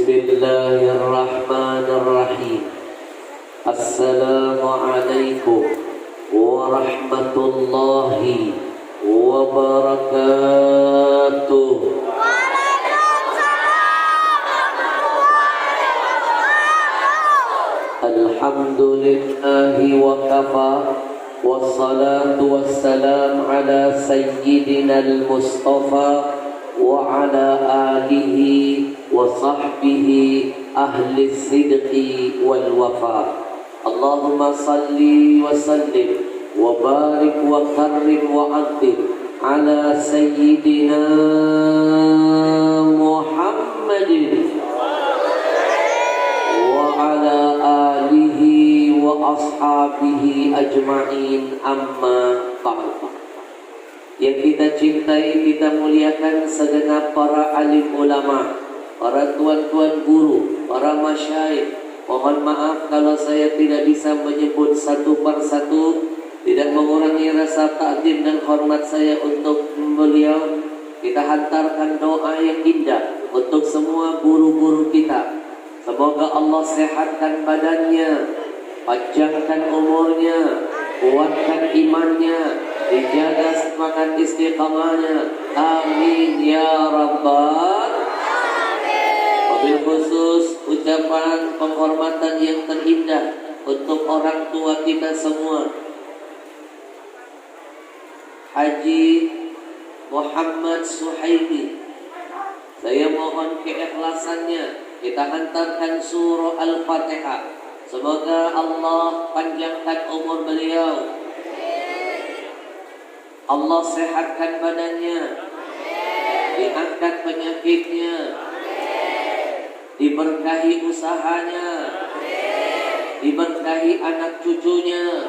Bismillahirrahmanirrahim. Assalamualaikum warahmatullahi wabarakatuh. Alhamdulillahi wa kafa. Wassalatu wassalam ala sayyidina al-Mustafa wa ala alihi wa sahbihi ahli sidqi wal wafa. Allahumma salli wa sallim wa barik wa karrim wa azzim ala sayyidina Muhammadin wa ala alihi wa ashabihi ajma'in, amma ba'd. Yang kita cintai, kita muliakan segenap para alim ulama, para tuan-tuan guru, para masyayikh. Mohon maaf kalau saya tidak bisa menyebut satu persatu, tidak mengurangi rasa takdim dan hormat saya untuk beliau. Kita hantarkan doa yang indah untuk semua guru-guru kita. Semoga Allah sehatkan badannya, panjangkan umurnya, kuatkan imannya, dijaga semangat istiqamahnya. Amin ya rabbal alamin. Wabil khusus ucapan penghormatan yang terindah untuk orang tua kita semua, Haji Muhammad Suhaimi. Saya mohon keikhlasannya, kita hantarkan surah Al-Fatihah. Semoga Allah panjangkan umur beliau, Allah sehatkan badannya, diangkat penyakitnya, diberkahi usahanya, diberkahi anak cucunya,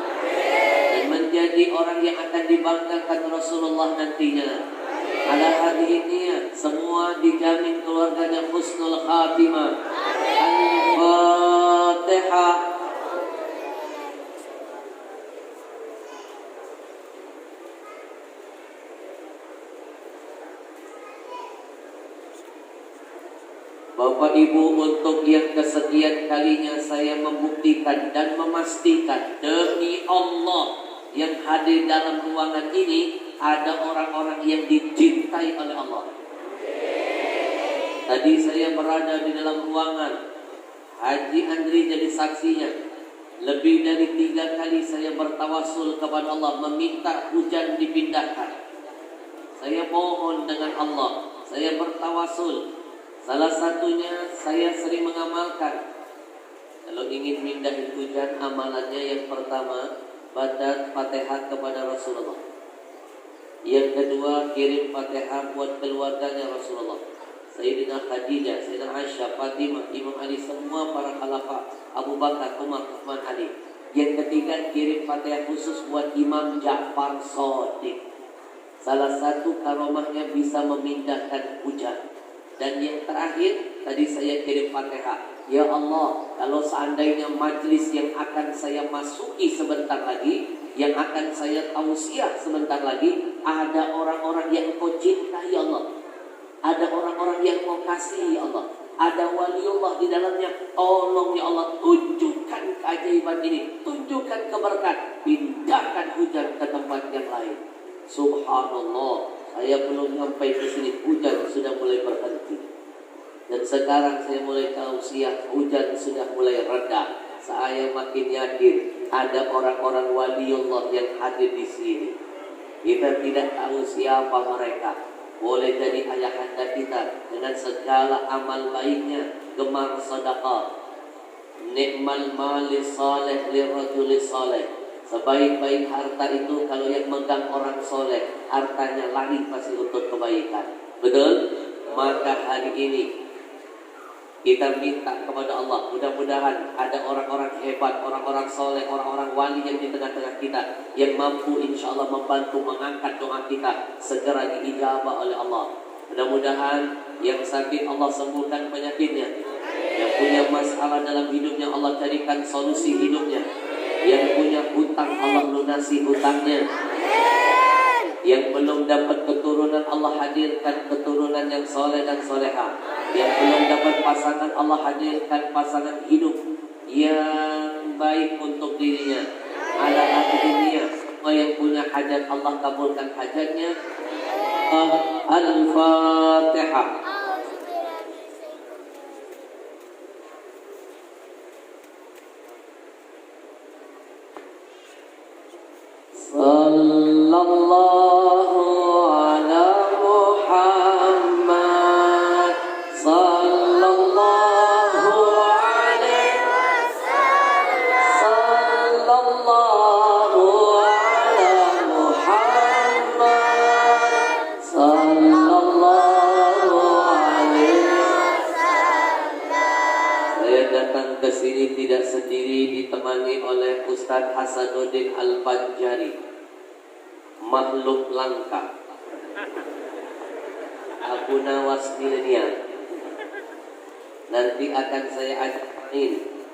dan menjadi orang yang akan dibanggakan Rasulullah nantinya. Ala hadhihi semua dijamin keluarganya husnul khatimah. Al-Fatihah. Bapak Ibu, untuk yang kesekian kalinya saya membuktikan dan memastikan demi Allah yang hadir dalam ruangan ini ada orang-orang yang dicintai oleh Allah. Tadi saya berada di dalam ruangan, Haji Andri jadi saksinya. Lebih dari 3 kali saya bertawasul kepada Allah meminta hujan dipindahkan. Saya mohon dengan Allah, saya bertawasul. Salah satunya saya sering mengamalkan, kalau ingin mindahin hujan, amalannya yang pertama baca Fatihah kepada Rasulullah. Yang kedua, kirim Fatihah buat keluarganya Rasulullah, Sayyidina Khadijah, Sayyidina Aisyah, Fatimah, Imam Ali, semua para khalifah, Abu Bakar, Umar, Uthman, Ali. Yang ketiga, kirim Fatihah khusus buat Imam Ja'far Shadiq. Salah satu karomahnya bisa memindahkan hujan. Dan yang terakhir, tadi saya kirim Fatihah. Ya Allah, kalau seandainya majlis yang akan saya masuki sebentar lagi, yang akan saya tausiah sebentar lagi, ada orang-orang yang Kau cintai ya Allah, ada orang-orang yang Kau kasihi ya Allah, ada waliullah di dalamnya. Tolong ya Allah, tunjukkan keajaiban ini, tunjukkan keberkahan, pindahkan hujan ke tempat yang lain. Subhanallah, saya belum sampai ke sini, hujan sudah mulai berhenti. Dan sekarang saya mulai tausiah, hujan sudah mulai reda. Saya makin yakin ada orang-orang waliullah yang hadir di sini. Kita tidak tahu siapa mereka. Boleh jadi ayahanda kita dengan segala amal baiknya, gemar sedekah. Ni'mal mali saleh lirajuli saleh. Sebaik-baik harta itu kalau yang megang orang soleh, hartanya lari pasti untuk kebaikan. Betul? Maka hari ini kita minta kepada Allah, mudah-mudahan ada orang-orang hebat, orang-orang soleh, orang-orang wali yang di tengah-tengah kita, yang mampu insya Allah membantu mengangkat doa kita segera diijabah oleh Allah. Mudah-mudahan yang sakit Allah sembuhkan penyakitnya, yang punya masalah dalam hidupnya Allah carikan solusi hidupnya, yang punya hutang Allah lunasi hutangnya. Yang belum dapat keturunan, Allah hadirkan keturunan yang soleh dan soleha. Yang belum dapat pasangan, Allah hadirkan pasangan hidup yang baik untuk dirinya. Ala akhirnya semua yang punya hajat, Allah kabulkan hajatnya. Al-Fatihah. Sallallahu ala Muhammad. Sallallahu alaihi wasallam. Sallallahu ala Muhammad. Sallallahu alaihi wasallam. Saya datang ke sini tidak sendiri, ditemani oleh Ustaz Hasanuddin Al-Banjari, makhluk langka, Abu Nawas milenial. Nanti akan saya ajakin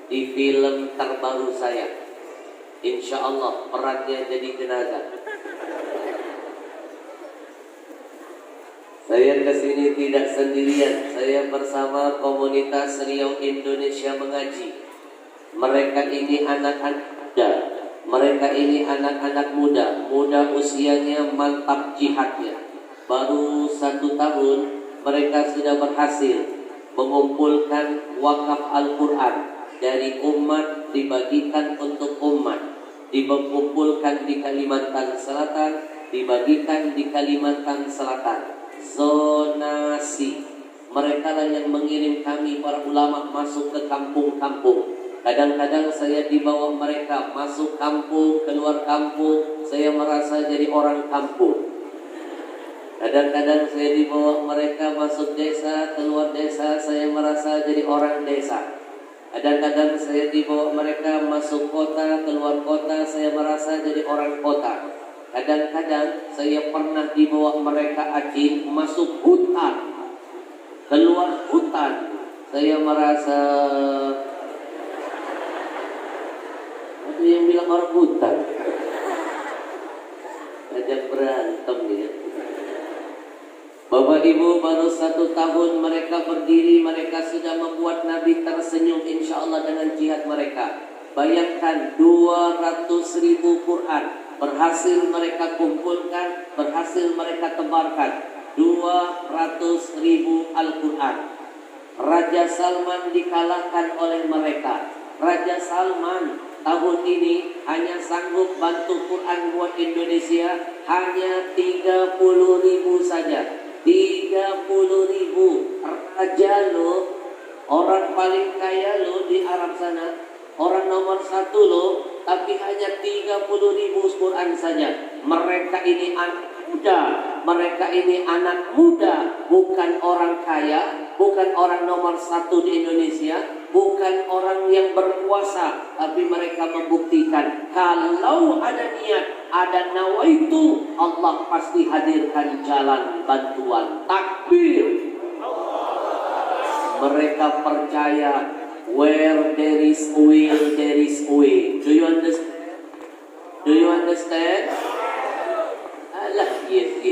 di film terbaru saya. Insya Allah perannya jadi jenazah. Saya kesini tidak sendirian. Saya bersama komunitas Riau Indonesia Mengaji. Mereka ini anak-anak muda. Mereka ini anak-anak muda. Muda usianya, mantap jihadnya. Baru 1 tahun mereka sudah berhasil mengumpulkan wakaf Al-Quran dari umat, dibagikan untuk umat, dikumpulkan di Kalimantan Selatan, dibagikan di Kalimantan Selatan. Zonasi. Mereka lah yang mengirim kami para ulama masuk ke kampung-kampung. Kadang-kadang saya dibawa mereka masuk kampung, keluar kampung, saya merasa jadi orang kampung. Kadang-kadang saya dibawa mereka masuk desa, keluar desa, saya merasa jadi orang desa. Kadang-kadang saya dibawa mereka masuk kota, keluar kota, saya merasa jadi orang kota. Kadang-kadang saya pernah dibawa mereka Aceh masuk hutan, keluar hutan, saya merasa ada yang bilang orang hutan, ajak berantem ya. Bapak Ibu, baru 1 tahun mereka berdiri, mereka sudah membuat Nabi tersenyum insya Allah dengan jihad mereka. Bayangkan 200.000 Quran berhasil mereka kumpulkan, berhasil mereka tebarkan. 200.000 Al-Quran. Raja Salman dikalahkan oleh mereka. Raja Salman tahun ini hanya sanggup bantu Quran buat Indonesia hanya 30.000 saja. 30.000. Raja lo, orang paling kaya lo di Arab sana, orang nomor 1 lo, tapi hanya 30.000 Quran saja. Mereka ini anak muda, mereka ini anak muda, bukan orang kaya, bukan orang nomor 1 di Indonesia, bukan orang yang berkuasa, tapi mereka membuktikan kalau ada niat, ada nawaitu, Allah pasti hadirkan jalan bantuan. Takbir. Mereka percaya where there is will, there is way. Do you understand? Do you understand? Alah, yes.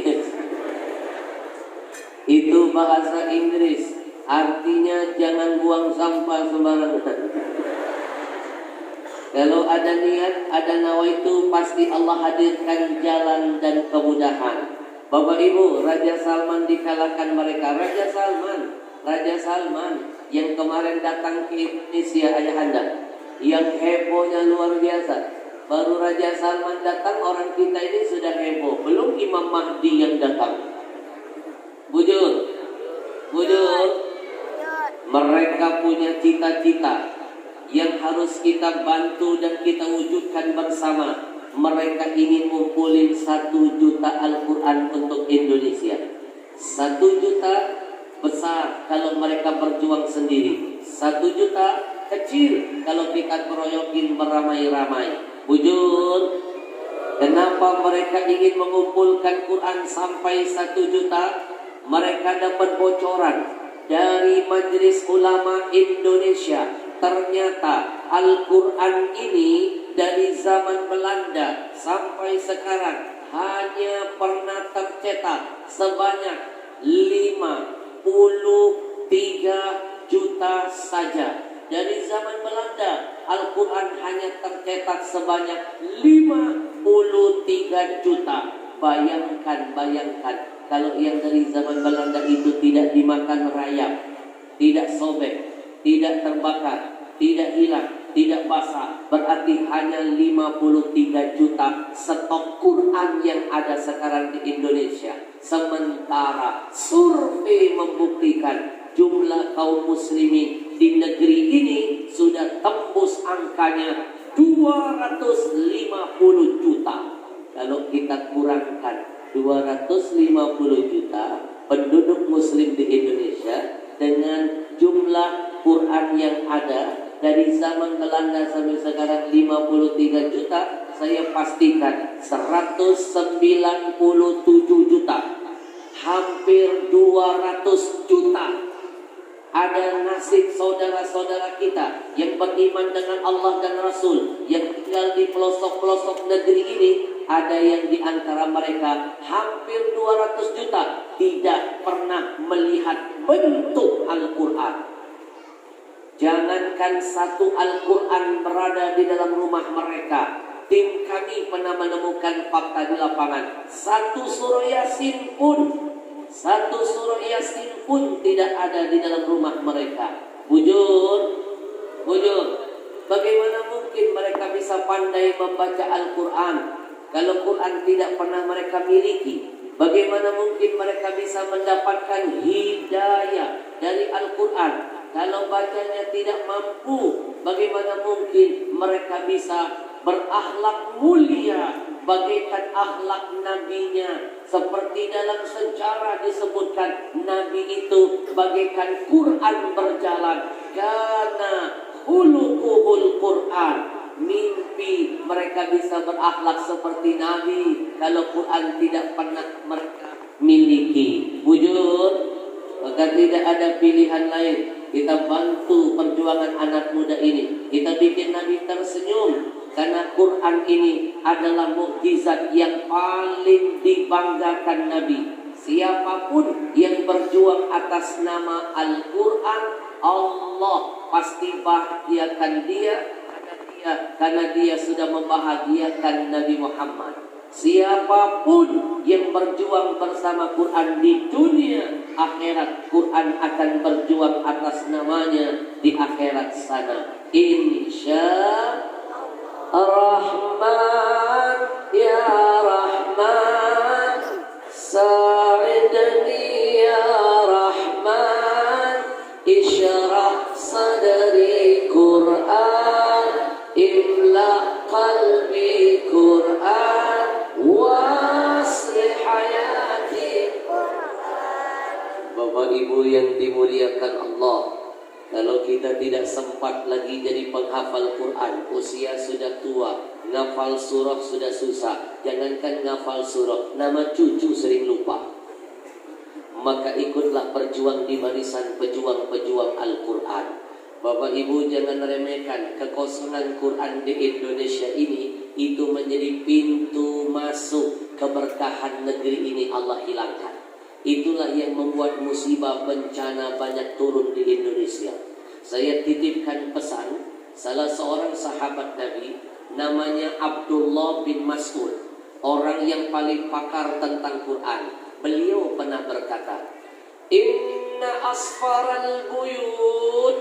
Itu bahasa Inggris. Artinya jangan buang sampah sembarangan. Kalau ada niat, ada nawaitu, pasti Allah hadirkan jalan dan kemudahan. Bapak Ibu, Raja Salman dikalahkan mereka. Raja Salman yang kemarin datang ke Indonesia, ayahanda, yang hebohnya luar biasa. Baru Raja Salman datang, orang kita ini sudah heboh. Belum Imam Mahdi yang datang. Bujur. Mereka punya cita-cita yang harus kita bantu dan kita wujudkan bersama. Mereka ingin ngumpulin 1 juta Al-Quran untuk Indonesia. 1 juta besar kalau mereka berjuang sendiri. 1 juta kecil kalau kita keroyokin beramai-ramai. Bujur. Kenapa mereka ingin mengumpulkan Quran sampai 1 juta? Mereka dapat bocoran dari Majelis Ulama Indonesia. Ternyata Al-Quran ini dari zaman Belanda sampai sekarang hanya pernah tercetak sebanyak 53 juta saja. Dari zaman Belanda, Al-Quran hanya tercetak sebanyak 53 juta. Bayangkan kalau yang dari zaman Belanda itu tidak dimakan rayap, tidak sobek, tidak terbakar, tidak hilang, tidak basah, berarti hanya 53 juta stok Quran yang ada sekarang di Indonesia. Sementara survei membuktikan jumlah kaum muslimin di negeri ini sudah tembus angkanya 250 juta. Kalau kita kurangkan 250 juta penduduk muslim di Indonesia dengan jumlah Quran yang ada dari zaman Belanda sampai sekarang 53 juta, saya pastikan 197 juta, hampir 200 juta. Ada nasib saudara-saudara kita yang beriman dengan Allah dan Rasul yang tinggal di pelosok-pelosok negeri ini. Ada yang di antara mereka hampir 200 juta tidak pernah melihat bentuk Al-Quran. Jangankan satu Al-Quran berada di dalam rumah mereka, tim kami pernah menemukan fakta di lapangan, satu surah Yasin pun tidak ada di dalam rumah mereka. Bujur, bagaimana mungkin mereka bisa pandai membaca Al-Quran kalau Quran tidak pernah mereka miliki? Bagaimana mungkin mereka bisa mendapatkan hidayah dari Al-Quran kalau bacanya tidak mampu? Bagaimana mungkin mereka bisa berakhlak mulia bagaikan akhlak nabinya? Seperti dalam sejarah disebutkan, Nabi itu bagaikan Quran berjalan. Kana khuluquhul Quran. Mimpi mereka bisa berakhlak seperti Nabi kalau Quran tidak pernah mereka miliki. Bujur, maka tidak ada pilihan lain. Kita bantu perjuangan anak muda ini. Kita bikin Nabi tersenyum. Karena Quran ini adalah mukjizat yang paling dibanggakan Nabi. Siapapun yang berjuang atas nama Al-Quran, Allah pasti bahagiakan dia karena dia sudah membahagiakan Nabi Muhammad. Siapapun yang berjuang bersama Quran di dunia akhirat, Quran akan berjuang atas namanya di akhirat sana. Insya Rahman ya Rahman, sa'idni ya Rahman, isyrah sadri Quran, imla qalbi Quran, wasli hayati Quran. Bapak Ibu yang dimuliakan Allah, kalau kita tidak sempat lagi jadi penghafal Quran, usia sudah tua, ngafal surah sudah susah, jangankan ngafal surah, nama cucu sering lupa. Maka ikutlah berjuang di barisan pejuang-pejuang Al-Quran. Bapak Ibu jangan remehkan kekosongan Quran di Indonesia ini. Itu menjadi pintu masuk keberkahan negeri ini Allah hilangkan. Itulah yang membuat musibah bencana banyak turun di Indonesia. Saya titipkan pesan salah seorang sahabat Nabi, namanya Abdullah bin Mas'ud, orang yang paling pakar tentang Quran. Beliau pernah berkata, Inna asfaral buyut,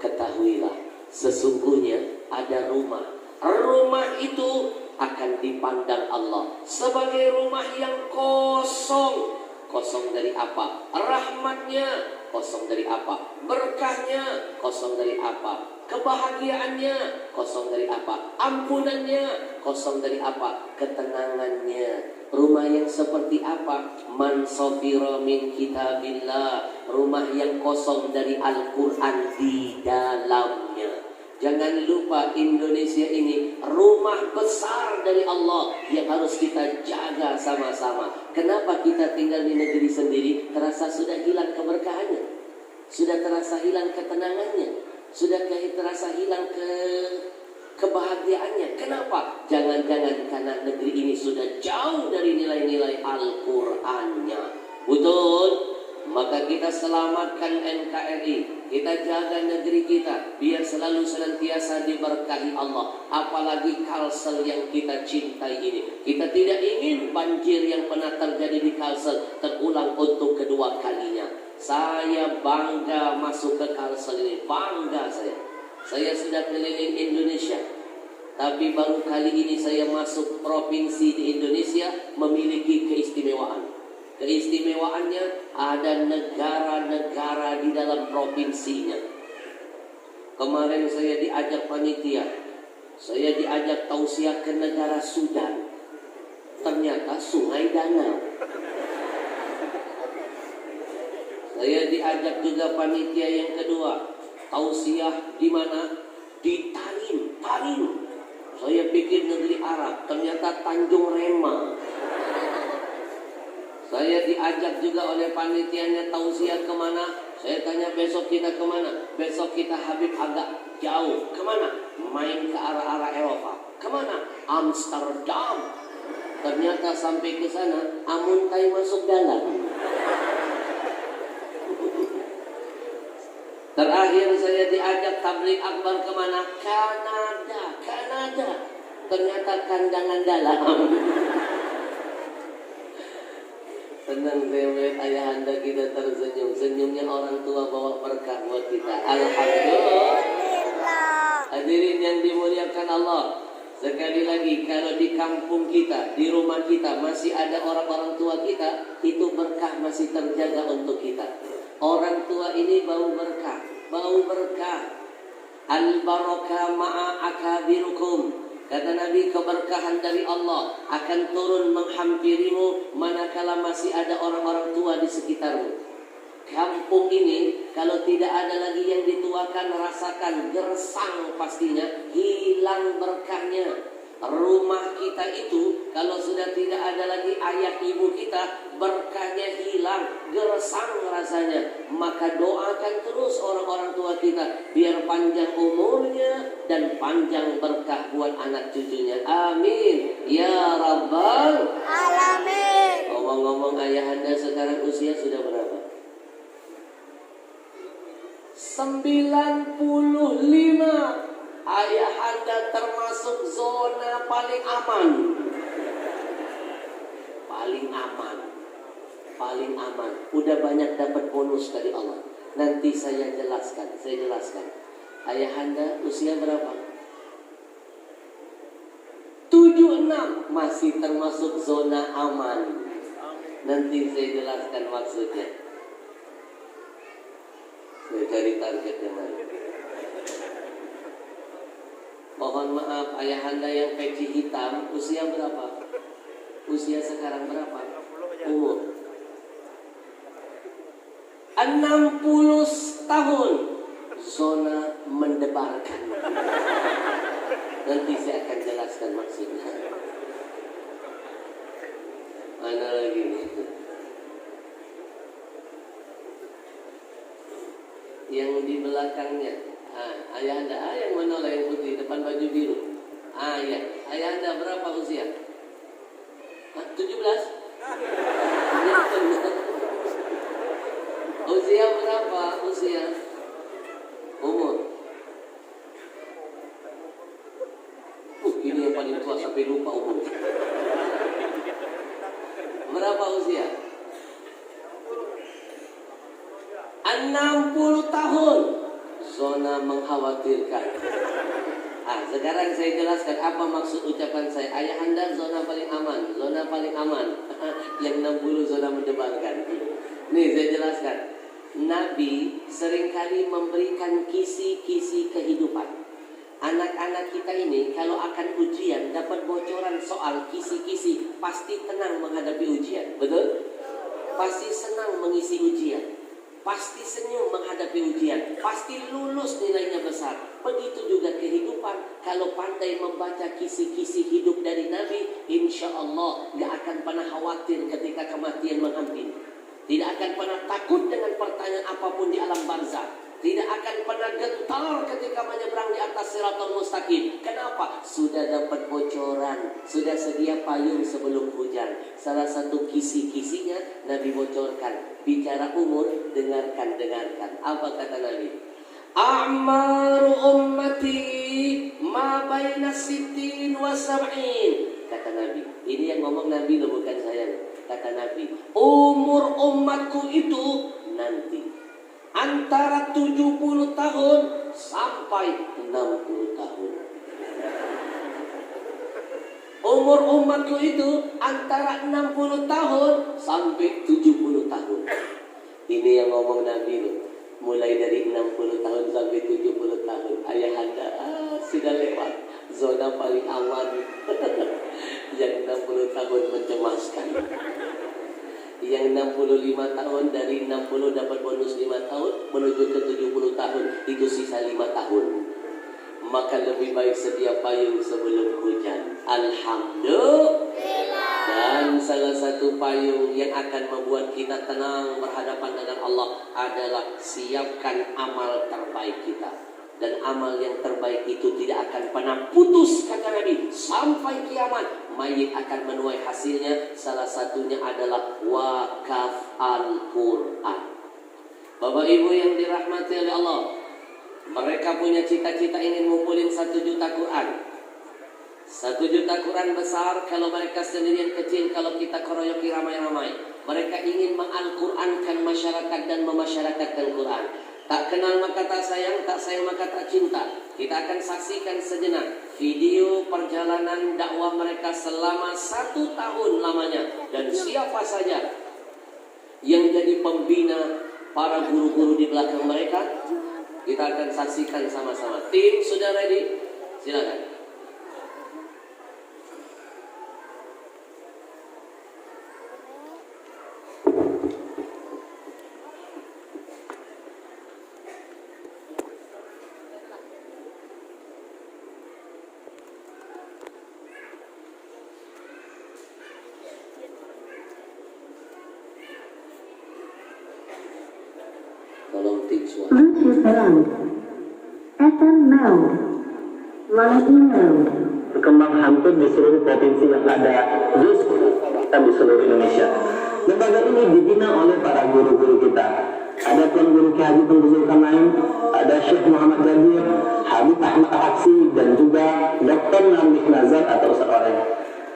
ketahuilah sesungguhnya ada rumah. Rumah itu akan dipandang Allah sebagai rumah yang kosong. Kosong dari apa? Rahmatnya kosong dari apa? Berkahnya kosong dari apa? Kebahagiaannya kosong dari apa? Ampunannya kosong dari apa? Ketenangannya. Rumah yang seperti apa? Man safira min kitabillah, rumah yang kosong dari Al-Quran di dalamnya. Jangan lupa Indonesia ini rumah besar dari Allah yang harus kita jaga sama-sama. Kenapa kita tinggal di negeri sendiri terasa sudah hilang keberkahannya, sudah terasa hilang ketenangannya, sudah terasa hilang kebahagiaannya. Kenapa? Jangan-jangan karena negeri ini sudah jauh dari nilai-nilai Al-Qur'annya. Betul? Maka kita selamatkan NKRI, kita jaga negeri kita biar selalu senantiasa diberkahi Allah. Apalagi Kalsel yang kita cintai ini. Kita tidak ingin banjir yang pernah terjadi di Kalsel terulang untuk kedua kalinya. Saya bangga masuk ke Kalsel ini, bangga saya. Saya sudah keliling Indonesia, tapi baru kali ini saya masuk provinsi di Indonesia memiliki keistimewaan. Keistimewaannya ada negara-negara di dalam provinsinya. Kemarin saya diajak panitia, saya diajak tausiah ke negara Sudan. Ternyata Sungai Danau. Saya diajak juga panitia yang kedua, tausiah di mana? Di Tarim. Saya pikir negeri Arab, ternyata Tanjung Rema. Saya diajak juga oleh panitianya tausiah kemana? Saya tanya besok kita kemana? Besok kita Habib agak jauh. Kemana? Main ke arah-arah Eropa. Kemana? Amsterdam. Ternyata sampai ke sana, amuntai masuk dalam. Terakhir saya diajak tabligh akbar kemana? Kanada. Ternyata kandangan dalam. Senang saya melihat ayah anda kita tersenyum. Senyumnya orang tua bawa berkah buat kita. Alhamdulillah. Hadirin yang dimuliakan Allah. Sekali lagi, kalau di kampung kita, di rumah kita masih ada orang-orang tua kita, itu berkah masih terjaga untuk kita. Orang tua ini bau berkah. Al-barakah ma'a akabirukum. Kata Nabi, keberkahan dari Allah akan turun menghampirimu manakala masih ada orang-orang tua di sekitarmu. Kampung ini kalau tidak ada lagi yang dituakan, rasakan gersang pastinya, hilang berkahnya. Rumah kita itu kalau sudah tidak ada lagi ayah ibu kita, berkahnya hilang, gersang rasanya. Maka doakan terus orang-orang tua kita biar panjang umurnya dan panjang berkah buat anak cucunya. Amin ya rabbal alamin. Ngomong-ngomong, ayah anda sekarang usia sudah berapa? 95. Ayah anda termasuk zona paling aman. Paling aman. Udah banyak dapat bonus dari Allah. Nanti saya jelaskan. Ayah anda usia berapa? 76. Masih termasuk zona aman. Nanti saya jelaskan maksudnya. Saya cari targetnya mana. Mohon maaf, ayah anda yang peci hitam usia berapa? Usia sekarang berapa? Umur 60 tahun. Zona mendebarkan. Nanti saya akan jelaskan maksudnya. Mana lagi nih? Yang di belakangnya. Ayah anda, yang mana lah yang putih depan baju biru? Ya. Ayah anda berapa usia? 17? Usia berapa? Umur? Ini yang paling tua sampai lupa umur. Berapa usia? 60 tahun. Zona mengkhawatirkan. Sekarang saya jelaskan apa maksud ucapan saya. Ayah anda zona paling aman. Yang 60 zona mendebarkan. Nih saya jelaskan. Nabi seringkali memberikan kisi-kisi kehidupan. Anak-anak kita ini kalau akan ujian dapat bocoran soal kisi-kisi, pasti tenang menghadapi ujian. Betul? Pasti senang mengisi ujian. Pasti senyum menghadapi ujian. Pasti lulus nilainya besar. Begitu juga kehidupan. Kalau pandai membaca kisi-kisi hidup dari Nabi, insya Allah gak akan pernah khawatir ketika kematian menghampiri. Tidak akan pernah takut dengan pertanyaan apapun di alam barzakh. tidak akan pernah gentar ketika menyeberang di atas Siratal Mustaqim. Kenapa? Sudah dapat bocoran, sudah sedia payung sebelum hujan. Salah satu kisi-kisinya Nabi bocorkan. Bicara umur, dengarkan. Apa kata Nabi? A'maru ummati ma baina sittin wa sab'in. Kata Nabi. Ini yang ngomong Nabi loh, bukan saya. Kata Nabi, umur umatku itu nanti antara 70 tahun sampai 60 tahun. Umur umatku itu antara 60 tahun sampai 70 tahun. Ini yang ngomong Nabi loh. Mulai dari 60 tahun sampai 70 tahun. Ayahanda sudah lewat zona paling aman. Yang 60 tahun mencemaskan. Yang 65 tahun, dari 60 dapat bonus 5 tahun menuju ke 70 tahun, itu sisa 5 tahun. Maka lebih baik sedia payung sebelum hujan. Alhamdulillah. Dan salah satu payung yang akan membuat kita tenang berhadapan dengan Allah adalah siapkan amal terbaik kita. Dan amal yang terbaik itu tidak akan pernah putus, kata Nabi, sampai kiamat. Mayit akan menuai hasilnya. Salah satunya adalah wakaf Al-Quran. Bapak Ibu yang dirahmati oleh Allah, mereka punya cita-cita ingin ngumpulin 1 juta Quran. 1 juta Quran besar kalau mereka sendirian, kecil kalau kita keroyoki ramai-ramai. Mereka ingin meng-Al-Qurankan masyarakat dan memasyarakatkan Quran. Tak kenal maka tak sayang, tak sayang maka tak cinta. Kita akan saksikan sejenak video perjalanan dakwah mereka selama 1 tahun lamanya. Dan siapa saja yang jadi pembina para guru-guru di belakang mereka, kita akan saksikan sama-sama. Tim sudah ready? Silakan. Bluetooth mode, FM mode, Line mode. Berkembang hampir di seluruh provinsi yang ada di seluruh Indonesia. Lembaga ini dibina oleh para guru-guru kita. Ada Tuan Guru Ki Haji Tengku Zulkarnain, ada Syekh Muhammad Jabir, Habib Ahmad Aksi, dan juga Dr. Namik Nazar atau seorang.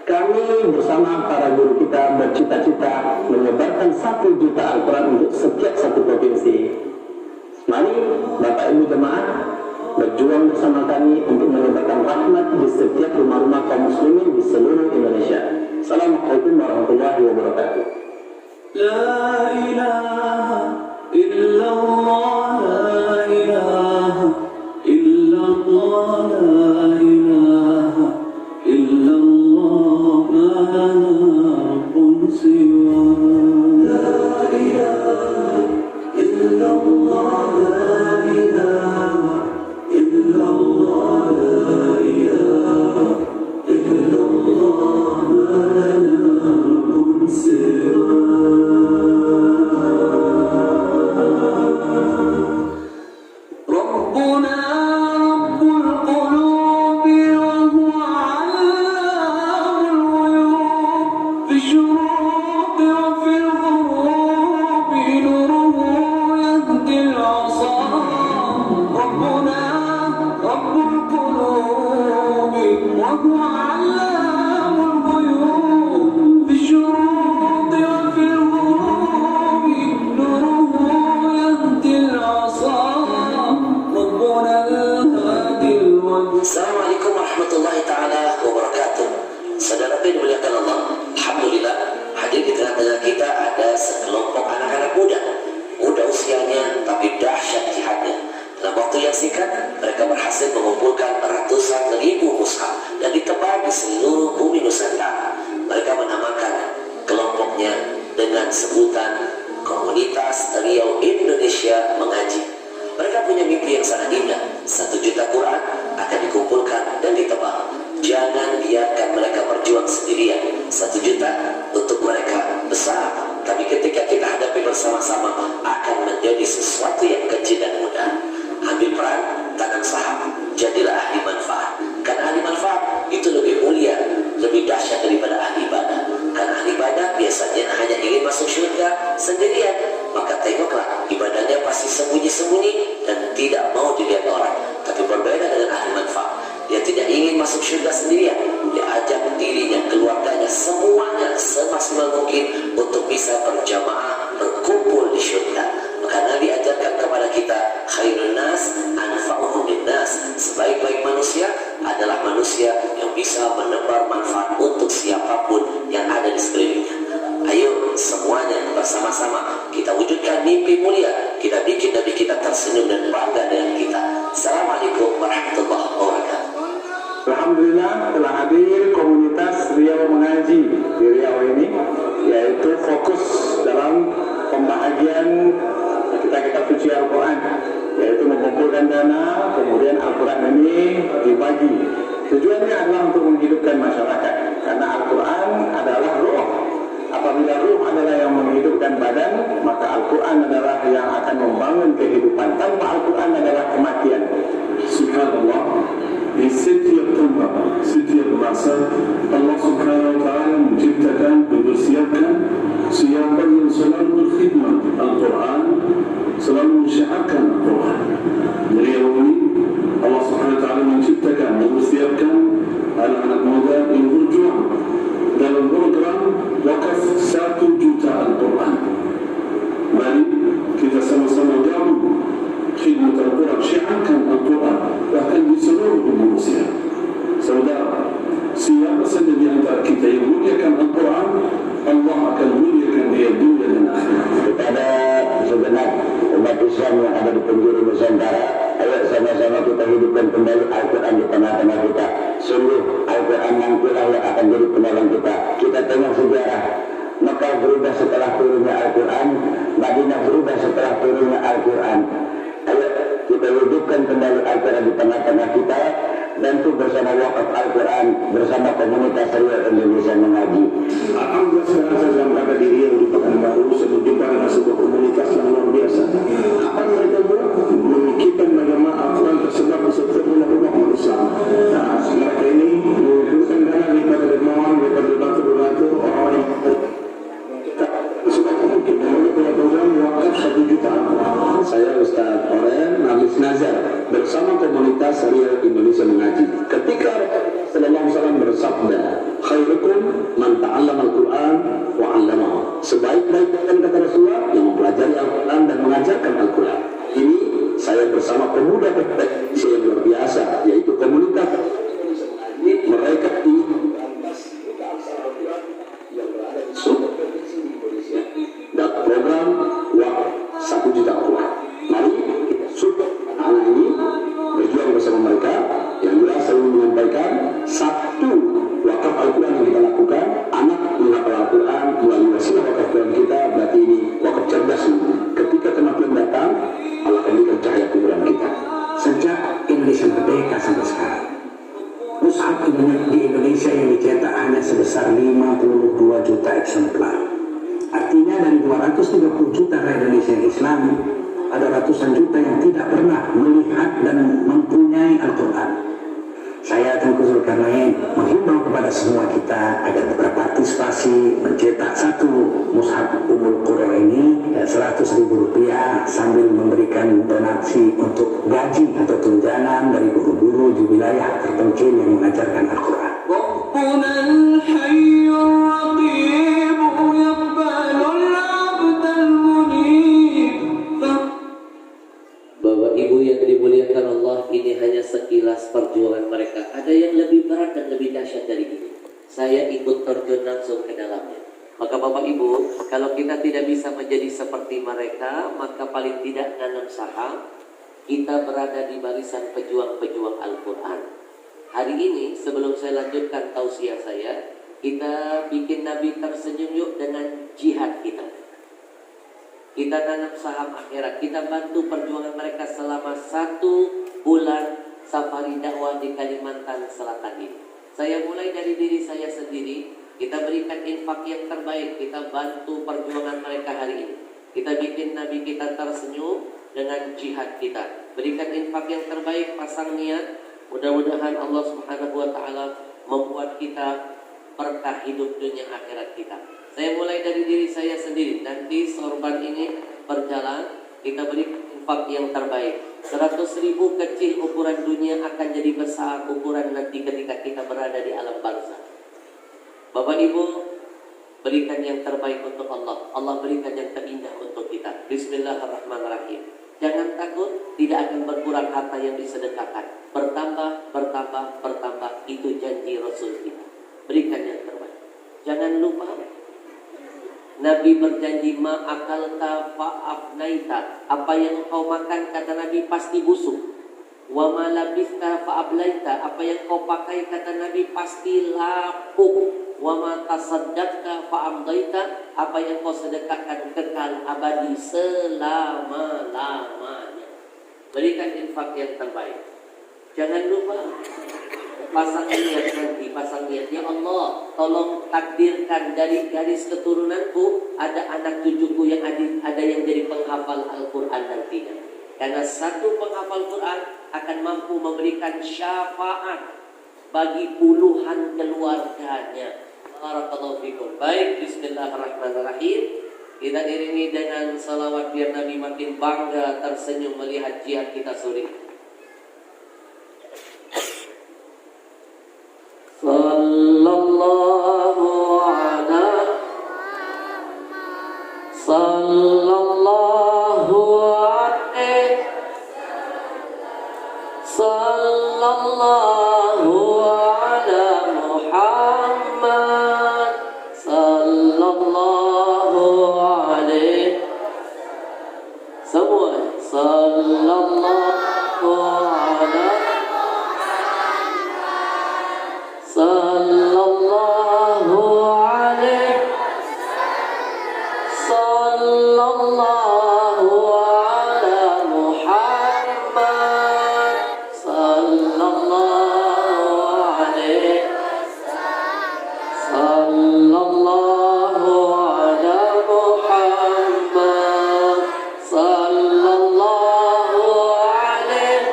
Kami bersama para guru kita bercita-cita menyebarkan 1 juta Al-Quran untuk setiap satu provinsi. Mari Bapak Ibu jemaah berjuang bersama kami untuk menyebarkan rahmat di setiap rumah-rumah kaum muslimin di seluruh Indonesia. Assalamualaikum warahmatullahi wabarakatuh. La ilaha illallah, la ilaha illallah, la ilaha illallah, ma lana rabbun siwa. La ilaha illallah. Assalamualaikum warahmatullahi ta'ala wabarakatuh. Saudara yang dimuliakan Allah, alhamdulillah hadir di tengah-tengah kita ada sekelompok anak-anak muda usianya tapi dahsyat jihadnya. Dalam waktu yang singkat mereka berhasil mengumpulkan ratusan ribu mushaf dan ditebar di seluruh bumi Nusantara. Mereka menamakan kelompoknya dengan sebutan Komunitas Riau Indonesia Mengaji. Mereka punya mimpi yang sangat indah. 1 juta Quran akan dikumpulkan dan ditebal. Jangan biarkan mereka berjuang sendirian. 1 juta untuk mereka besar, tapi ketika kita hadapi bersama-sama akan menjadi sesuatu yang kecil dan mudah. semaksimal mungkin untuk bisa berjamaah berkumpul di syurga. Maka Nabi ajarkan kepada kita, khairun nas anfa'uhum linnas, sebaik-baik manusia adalah manusia yang bisa menebar manfaat untuk siapapun yang ada di sekelilingnya. Ayo semuanya bersama-sama kita wujudkan mimpi mulia, kita bikin Nabi kita tersenyum dan bangga dengan kita. Assalamualaikum warahmatullahi wabarakatuh. Alhamdulillah telah hadir komunitas Riau Mengaji di Riau ini, yaitu fokus dalam pembahagian kitab suci Al-Quran, yaitu mengumpulkan dana, kemudian Al-Quran ini dibagi. Tujuannya adalah untuk menghidupkan masyarakat, karena Al-Quran adalah ruh. Apabila ruh adalah yang menghidupkan badan, maka Al-Quran adalah yang akan membangun kehidupan. Tanpa Al-Quran adalah kematian. Subhanallah, di setiap tempat, setiap masa, Allah Subhanahu wa Ta'ala menciptakan, mempersiapkan siapa yang selalu berkhidmat Al-Quran, selalu mensyiarkan Al-Quran. Dari ini Allah Subhanahu wa Ta'ala menciptakan, mempersiapkan anak-anak muda yang berjuang dalam program wakaf 1 juta Al-Quran. Mari kita sama-sama gabung khidmat Al-Quran, syiarkan Al-Quran bahkan di seluruh manusia. Saudara, siapa saja di antara kita yang muliakan Al-Quran, Allah akan muliakan dia dunia dan akhirat. Kepada segenap umat Islam yang ada di penjuru Nusantara, ayo sama-sama kita hidupkan kembali Al-Quran di tengah-tengah kita. Sungguh Al-Quran nantilah yang akan jadi penolong kita. Kita tengok sejarah, Mekah berubah setelah turunnya Al-Quran, Madinah berubah setelah turunnya Al-Quran. Ayo kita hidupkan kembali Al-Quran di tengah-tengah kita, dan itu bersama wakaf Al-Quran, bersama komunitas Riau Indonesia Mengaji. Alhamdulillah, sekarang saya sedang berada di Riau di Pekanbaru. Saya berjumpa dengan sebuah komunitas yang luar biasa. Apa yang mereka buat? Memikirkan bagaimana Al-Quran tersebar di setiap rumah Islam. Nah, mereka ini mengumpulkan dana daripada dermawan, daripada donatur-donatur, orang-orang yang sebaik mungkin. Dan mereka punya program wakaf 1 juta Al-Quran. Saya Ustaz Oren Namis Nazar bersama komunitas Riau Indonesia Mengaji. Ketika Rasulullah SAW bersabda, khairukum man ta'allama Al-Quran wa 'allamahu. Sebaik-baik kata Rasulullah yang mempelajari Al-Quran dan mengajarkan Al-Quran. Ini saya bersama pemuda Indonesia yang luar biasa, yaitu komunitas mereka di yang berada di seluruh provinsi di Indonesia dan program wakaf 1 juta Al-Quran. Mari kita support anak-anak ini, berjuang bersama mereka. Yang jelas saya menyampaikan, 1 wakaf Al-Quran yang kita lakukan, anak menghafal Al-Quran melalui wasilah wakaf Quran kita, berarti ini wakaf cerdas. Ketika kematian datang, Allah akan berikan cahaya kuburan kita. Sejak Indonesia merdeka sampai sekarang, mushaf di Indonesia yang dicetak hanya sebesar 52 juta eksemplar. Artinya dari 230 juta rakyat Indonesia yang Islam, ada ratusan juta yang tidak pernah melihat dan mempunyai Al-Quran. Saya Tengku Zulkarnain menghimbau kepada semua kita agar berpartisipasi mencetak 1 mushaf Ummul Qura ini 100.000 rupiah, sambil memberikan donasi untuk gaji atau tunjangan dari guru-guru di wilayah terpencil yang mengajarkan Al-Quran. Bapak Ibu yang dimuliakan Allah, ini hanya sekilas perjuangan mereka. Ada yang lebih berat dan lebih dahsyat dari ini. Saya ikut terjun langsung ke dalamnya. Maka Bapak Ibu, kalau kita tidak bisa menjadi seperti mereka, maka paling tidak nanam saham, kita berada di barisan pejuang-pejuang Al-Quran. Hari ini, sebelum saya lanjutkan tausiah saya, kita bikin Nabi tersenyum yuk dengan jihad kita. Kita tanam saham akhirat, kita bantu perjuangan mereka selama 1 bulan safari dakwah di Kalimantan Selatan ini. Saya mulai dari diri saya sendiri, kita berikan infak yang terbaik, kita bantu perjuangan mereka hari ini. Kita bikin Nabi kita tersenyum dengan jihad kita. Berikan infak yang terbaik, pasang niat, mudah-mudahan Allah Subhanahu wa Ta'ala membuat kita berkah hidup dunia akhirat kita. Saya mulai dari diri saya sendiri. Nanti sorban ini berjalan, kita beri infak yang terbaik. 100.000 kecil ukuran dunia akan jadi besar ukuran nanti ketika kita berada di alam barzakh. Bapak Ibu, Berikan yang terbaik untuk Allah. Allah berikan yang terindah untuk kita. Bismillahirrahmanirrahim. Jangan takut, tidak akan berkurang harta yang disedekahkan. Bertambah, bertambah, bertambah. Itu janji Rasul kita. Berikan yang terbaik. Jangan lupa, Nabi berjanji ma'akalta fa'afnaita. Apa yang kau makan, kata Nabi, pasti busuk. Wa ma labista fa'ablaita. Apa yang kau pakai, kata Nabi, pasti lapuk. Wa ma tasaddaqta fa'amdaita. Apa yang kau sedekahkan kekal abadi selama-lamanya. Berikan infak yang terbaik. Jangan lupa pasang niat nanti, pasang niat. Ya Allah, tolong takdirkan dari garis keturunanku ada anak cucuku yang ada yang jadi penghafal Al-Quran nantinya. Karena satu penghafal Quran akan mampu memberikan syafaat bagi puluhan keluarganya. Barakallahu fikum. Baik, bismillahirrahmanirrahim. Kita iringi dengan salawat biar Nabi makin bangga tersenyum melihat jihad kita sore. Sallallahu alaihi sallallahu ala Muhammad sallallahu alaihi semua sallallahu ala sallallahu alaihi sallallahu ala Muhammad sallallahu alaihi sallallahu ala Muhammad sallallahu alaihi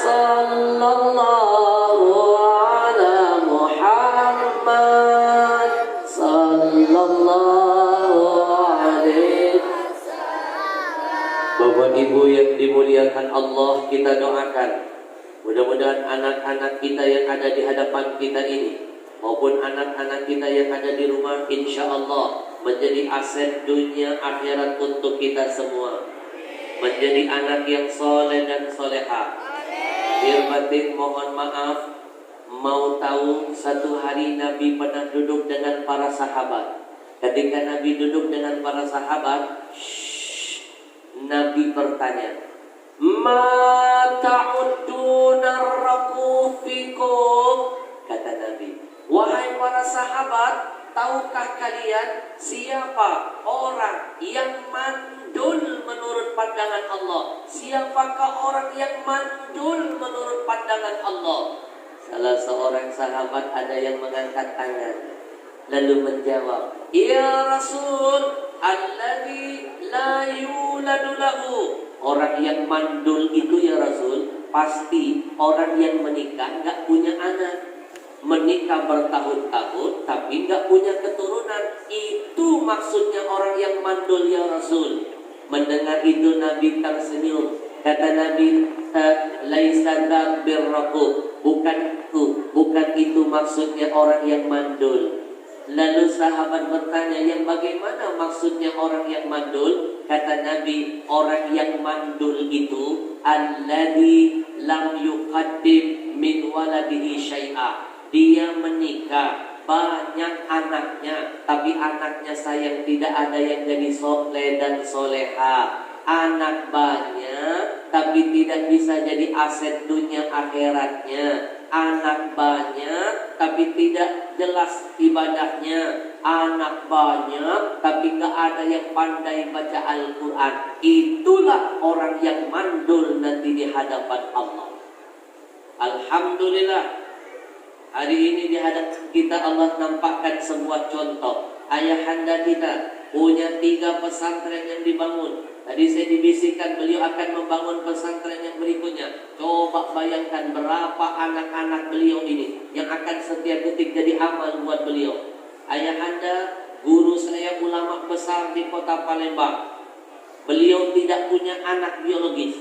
sallallahu ala Muhammad sallallahu alaihi. Bapak Ibu yang dimuliakan Allah, kita doakan mudah-mudahan anak-anak kita yang ada di hadapan kita ini maupun anak-anak kita yang ada di rumah, insya Allah menjadi aset dunia akhirat untuk kita semua. Menjadi anak yang soleh dan soleha. Biar batin mohon maaf, mau tahu satu hari Nabi pernah duduk dengan para sahabat. Ketika Nabi duduk dengan para sahabat, Nabi bertanya, "Ma ta'udduna rakufikum?" Kata Nabi, "Wahai para sahabat, tahukah kalian siapa orang yang mandul menurut pandangan Allah? Siapakah orang yang mandul menurut pandangan Allah?" Salah seorang sahabat ada yang mengangkat tangan lalu menjawab, "Ya Rasul, alladzi la yuladu lahu." Orang yang mandul itu ya Rasul, pasti orang yang menikah enggak punya anak. Menikah bertahun-tahun tapi enggak punya keturunan. Itu maksudnya orang yang mandul ya Rasul. Mendengar itu Nabi tersenyum. Kata Nabi, "Laisa dzak birraqub." Bukan itu maksudnya orang yang mandul. Lalu sahabat bertanya, "Yang bagaimana maksudnya orang yang mandul?" Kata Nabi, orang yang mandul itu alladzi lam yuqaddim min waladihi syai'a. Dia menikah, banyak anaknya, tapi anaknya sayang tidak ada yang jadi soleh dan soleha. Anak banyak, tapi tidak bisa jadi aset dunia akhiratnya. Anak banyak, tapi tidak jelas ibadahnya. Anak banyak, tapi gak ada yang pandai baca Al-Quran. Itulah orang yang mandul nanti di hadapan Allah. Alhamdulillah, hari ini di hadapan kita Allah nampakkan sebuah contoh. Ayahanda kita punya 3 pesantren yang dibangun. Tadi saya dibisikkan beliau akan membangun pesantren yang berikutnya. Coba bayangkan berapa anak-anak beliau ini yang akan setiap detik jadi amal buat beliau. Ayahanda guru saya ulama besar di kota Palembang. Beliau tidak punya anak biologis,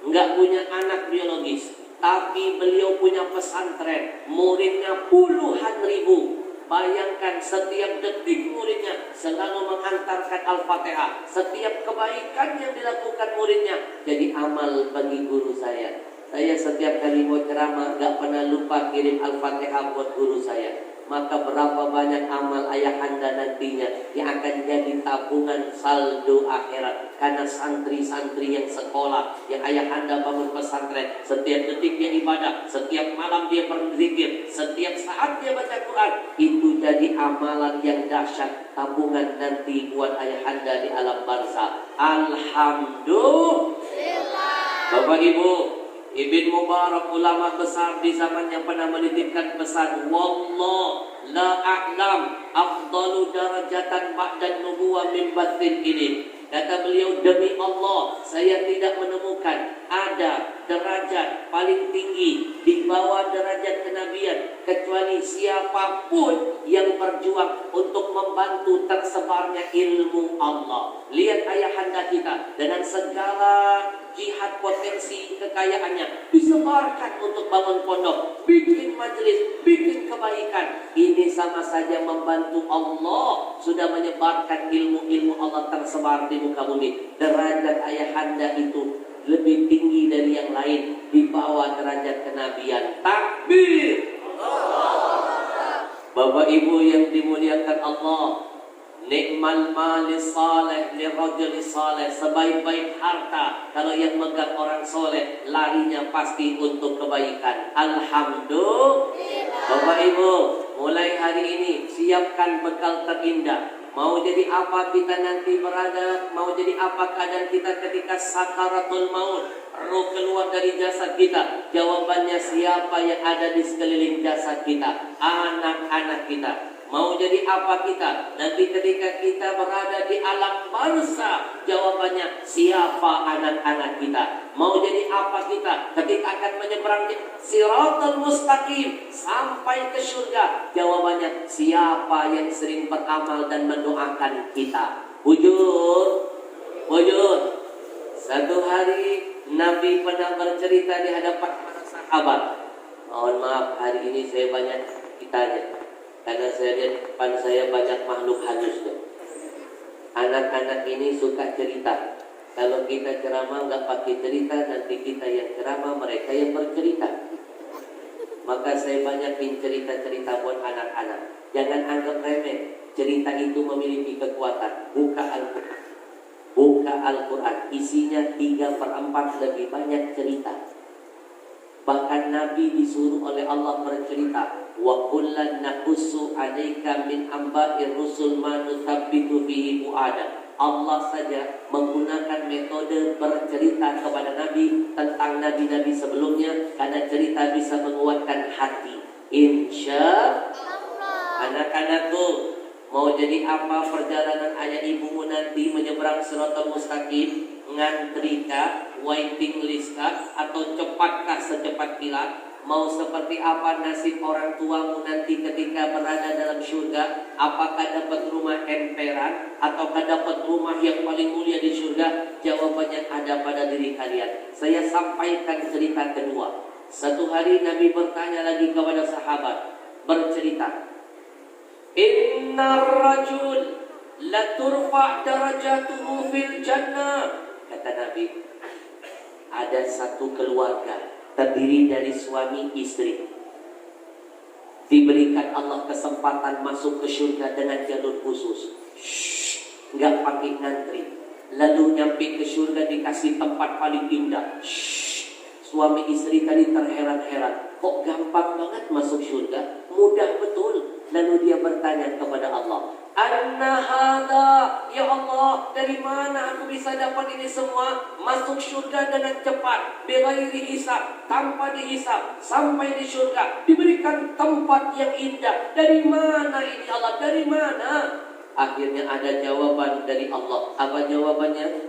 enggak punya anak biologis, tapi beliau punya pesantren, muridnya puluhan ribu. Bayangkan setiap detik muridnya selalu mengantarkan Al-Fatihah. Setiap kebaikan yang dilakukan muridnya jadi amal bagi guru saya. Saya setiap kali mau ceramah gak pernah lupa kirim Al-Fatihah buat guru saya. Maka berapa banyak amal ayahanda nantinya yang akan jadi tabungan saldo akhirat. Karena santri-santri yang sekolah, yang ayahanda bangun pesantren, setiap detik dia ibadah, setiap malam dia berzikir, setiap saat dia baca Quran, itu jadi amalan yang dahsyat, tabungan nanti buat ayahanda di alam barzah. Alhamdulillah. Bapak Ibu, Ibn Mubarak, ulama besar di zamannya, pernah menitipkan pesan, wallah la a'lam afdalu darajatan ba'dan nubuwah min batin ini. Kata beliau, demi Allah, saya tidak menemukan ada derajat paling tinggi di bawah derajat kenabian kecuali siapapun yang berjuang untuk membantu tersebarnya ilmu Allah. Lihat ayahanda kita dengan segala jihad potensi kekayaannya disebarkan untuk bangun pondok, bikin majelis, bikin kebaikan. Ini sama saja membantu Allah, sudah menyebarkan ilmu-ilmu Allah tersebar di muka bumi. Derajat ayahanda itu lebih tinggi dari yang lain, di bawah derajat kenabian. Takbir. Bapak Ibu yang dimuliakan Allah, nikmal mali saleh li rajuli saleh, sebaik-baik harta kalau yang megang orang soleh, larinya pasti untuk kebaikan. Alhamdulillah. Bapak Ibu, mulai hari ini siapkan bekal terindah. Mau jadi apa kita nanti berada, mau jadi apa keadaan kita ketika sakaratul maut, roh keluar dari jasad kita. Jawabannya siapa yang ada di sekeliling jasad kita? Anak-anak kita. Mau jadi apa kita nanti ketika kita berada di alam barzah? Jawabannya siapa anak-anak kita. Mau jadi apa kita ketika akan menyeberang siratal mustaqim sampai ke surga? Jawabannya siapa yang sering beramal dan mendoakan kita. Wujud. Satu hari Nabi pernah bercerita di hadapan para sahabat. Mohon maaf, hari ini saya banyak ditanya karena saya lihat depan saya banyak makhluk halus tuh. Anak-anak ini suka cerita. Kalau kita ceramah nggak pakai cerita, nanti kita yang ceramah, mereka yang bercerita. Maka saya banyakin cerita-cerita buat anak-anak. Jangan anggap remeh. Cerita itu memiliki kekuatan. Buka Al-Quran. Isinya 3/4 lebih banyak cerita. Bahkan Nabi disuruh oleh Allah bercerita, wa kullan naqussu 'alaika min amba'ir rusul ma nuthabbitu bihi fu'ada. Allah saja menggunakan metode bercerita kepada Nabi tentang nabi-nabi sebelumnya karena cerita bisa menguatkan hati. Insya Allah. Anak-anakku, mau jadi apa perjalanan ayah ibumu nanti menyeberang siratal mustaqim? Ngantri kah, waiting list kah, atau cepatkah secepat kilat? Mau seperti apa nasib orang tuamu nanti ketika berada dalam surga? Apakah dapat rumah emperan ataukah dapat rumah yang paling mulia di surga? Jawabannya ada pada diri kalian. Saya sampaikan cerita kedua. Satu hari Nabi bertanya lagi kepada sahabat, bercerita, Innar rajul la turfa' darajatuhu fil jannah. Kata Nabi, ada satu keluarga terdiri dari suami istri, diberikan Allah kesempatan masuk ke surga dengan jalur khusus, nggak pakai ngantri. Lalu nyampe ke surga dikasih tempat paling indah. Suami istri tadi terheran-heran, kok gampang banget masuk surga, mudah betul. Lalu dia bertanya kepada Allah, Anna hadha, ya Allah, dari mana aku bisa dapat ini semua? Masuk surga dengan cepat, bighairi hisab, tanpa dihisab, sampai di surga, diberikan tempat yang indah. Dari mana ini Allah? Dari mana? Akhirnya ada jawaban dari Allah. Apa jawabannya?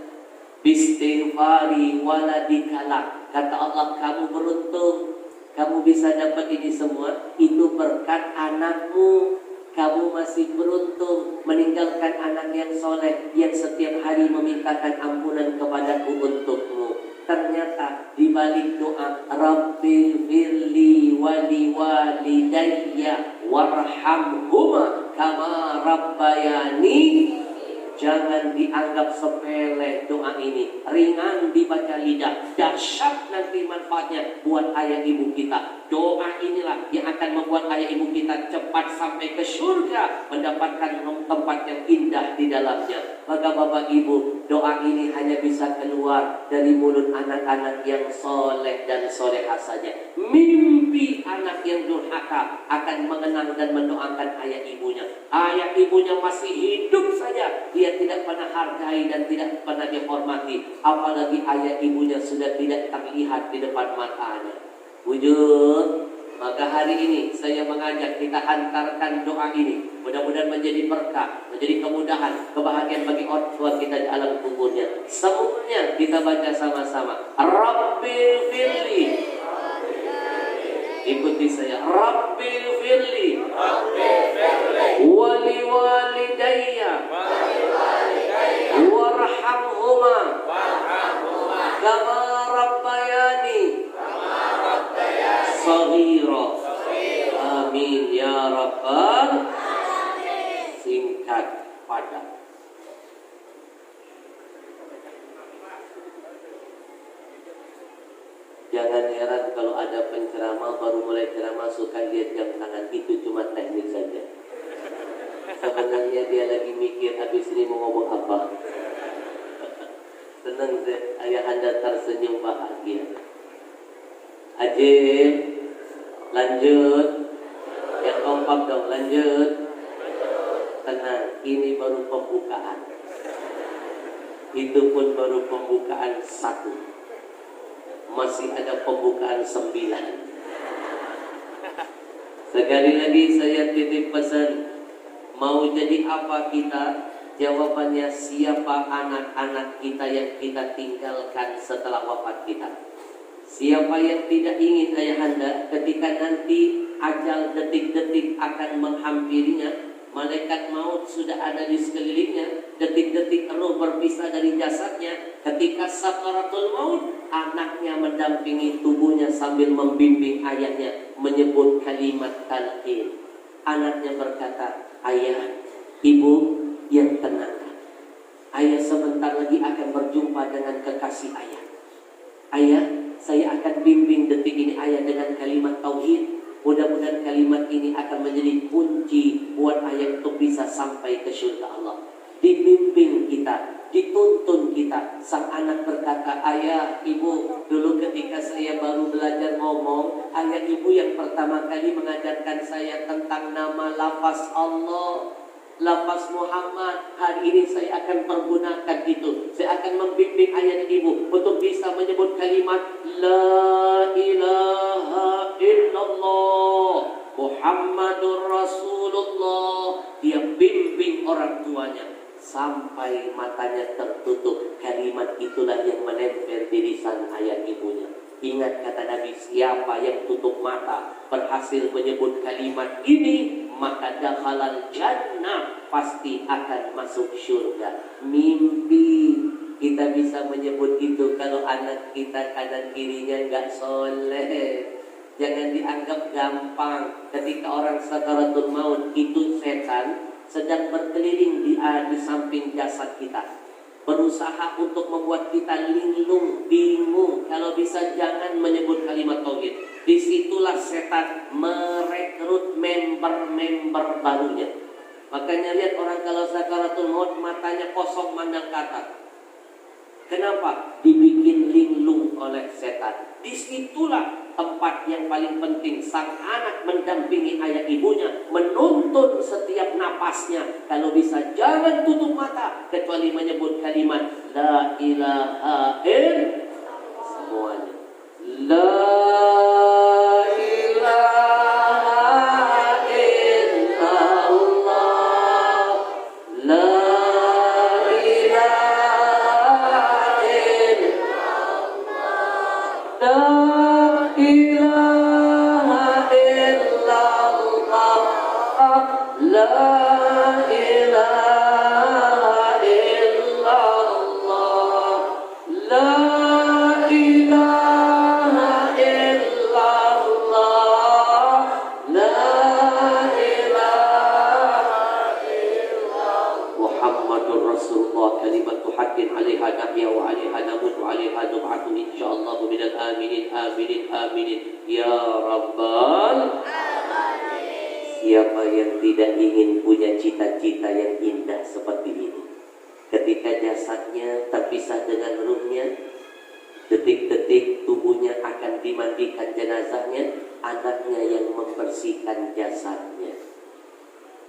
Bistighfari waladikala. Kata Allah, kamu beruntung, kamu bisa dapat ini semua, itu berkat anakmu. Kamu masih beruntung meninggalkan anak yang soleh, yang setiap hari memintakan ampunan kepadaku untukmu. ternyata di balik doa Rabbil firli wali walidayya warhamhuma kama rabbayani, jangan dianggap sepele doa ini, ringan dibaca lidah, dahsyat nanti manfaatnya buat ayah ibu kita. Doa inilah yang akan membuat ayah ibu kita cepat sampai ke surga, mendapatkan tempat yang indah di dalamnya. Maka bapak ibu, doa ini hanya bisa keluar dari mulut anak-anak yang soleh dan solehah saja. Mimpi anak yang durhaka akan mengenang dan mendoakan ayah ibunya. Ayah ibunya masih hidup saja, dia tidak pernah hargai dan tidak pernah dihormati. Apalagi ayah ibunya sudah tidak terlihat di depan matanya. Wujud. Maka hari ini saya mengajak kita hantarkan doa ini. Mudah-mudahan menjadi berkah, menjadi kemudahan, kebahagiaan bagi orang tua kita di alam kuburnya. Semuanya kita baca sama-sama. Rabbil firli. Ikuti saya. Rabbil firli. Wali walidayya. Warhamhuma. Kama rabbayani. Saghira. Amin ya rabbal. Singkat padat. Jangan heran kalau ada penceramah baru mulai ceramah suka lihat jam tangan, itu cuma teknik saja. Sebenarnya dia lagi mikir habis ini mau ngomong apa. Senang ayah anda tersenyum bahagia. Ajib, lanjut. Yang kompak dong, lanjut. Tenang, ini baru pembukaan. Itu pun baru pembukaan 1. Masih ada pembukaan 9. Sekali lagi saya titip pesan, mau jadi apa kita? Jawabannya siapa anak-anak kita yang kita tinggalkan setelah wafat kita. Siapa yang tidak ingin ayahanda ketika nanti ajal detik-detik akan menghampirinya, malaikat maut sudah ada di sekelilingnya, detik-detik roh berpisah dari jasadnya, ketika sakaratul maut, anaknya mendampingi tubuhnya sambil membimbing ayahnya menyebut kalimat talqin. Anaknya berkata, ayah, ibu yang tenang. Ayah sebentar lagi akan berjumpa dengan kekasih ayah. Ayah, saya akan bimbing detik ini ayah dengan kalimat tauhid. Mudah-mudahan kalimat ini akan menjadi kunci buat ayah untuk bisa sampai ke surga Allah. Dibimbing kita, dituntun kita. Sang anak berkata, ayah, ibu, dulu ketika saya baru belajar ngomong, ayah ibu yang pertama kali mengajarkan saya tentang nama lafaz Allah, lafaz Muhammad. Hari ini saya akan pergunakan itu. Saya akan membimbing ayah dan ibu untuk bisa menyebut kalimat La ilaha illallah Muhammadur Rasulullah. Dia bimbing orang tuanya sampai matanya tertutup. Kalimat itulah yang menempel di lisan ayah ibunya. Ingat kata Nabi, siapa yang tutup mata berhasil menyebut kalimat ini, maka dakhalal jannah, pasti akan masuk surga. Mimpi kita bisa menyebut itu kalau anak kita kanan kirinya enggak soleh. Jangan dianggap gampang. Ketika orang sakaratul maut itu setan sedang berkeliling di samping jasad kita, berusaha untuk membuat kita linglung, bingung. Kalau bisa jangan menyebut kalimat tauhid. Disitulah setan merekrut member-member barunya. Makanya lihat orang kalau sakaratul maut matanya kosong mandang ke atas. Kenapa? Dibikin linglung oleh setan. Disitulah tempat yang paling penting. Sang anak mendampingi ayah ibunya, menuntun setiap napasnya. Kalau bisa jangan tutup mata kecuali menyebut kalimat La ilaha illallah. Semuanya La ilaha illallah. La ilaha illallah. La ilaha illallah. La ilaha illallah. La nahya wa 'alaiha namut wa 'alaiha nub'atu insyaallah minal aminin aminin aminin ya rabbal alamin. Siapa yang tidak ingin punya cita-cita yang indah seperti ini? Ketika jasadnya terpisah dengan ruhnya, detik-detik tubuhnya akan dimandikan jenazahnya, anaknya yang membersihkan jasadnya.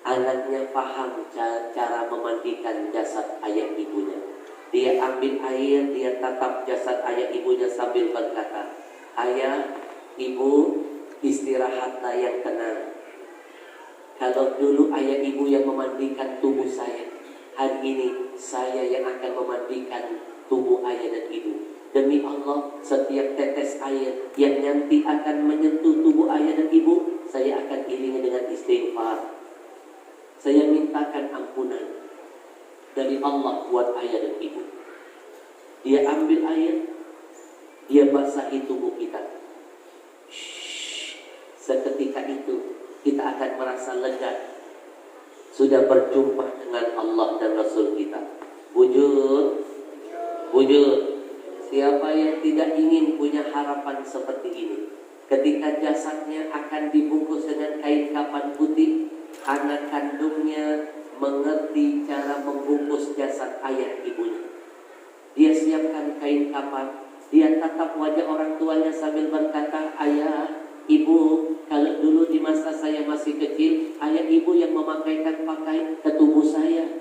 Anaknya paham cara memandikan jasad ayah ibunya. Dia ambil air, dia tatap jasad ayah ibunya sambil berkata, ayah, ibu, istirahatlah yang tenang. Kalau dulu ayah ibu yang memandikan tubuh saya, hari ini saya yang akan memandikan tubuh ayah dan ibu. Demi Allah, setiap tetes air yang nanti akan menyentuh tubuh ayah dan ibu, saya akan iringi dengan istighfar. Saya mintakan ampunan dari Allah buat ayah dan ibu. Dia ambil air, dia basahi tubuh kita. Seketika itu kita akan merasa lega, sudah berjumpa dengan Allah dan Rasul kita. Wujud, wujud. Siapa yang tidak ingin punya harapan seperti ini? Ketika jasadnya akan dibungkus dengan kain kafan putih, anak kandungnya mengerti cara membungkus jasad ayah ibunya. Dia siapkan kain kafan, dia tatap wajah orang tuanya sambil berkata, ayah, ibu, kalau dulu di masa saya masih kecil, ayah ibu yang memakaikan pakaian ke tubuh saya.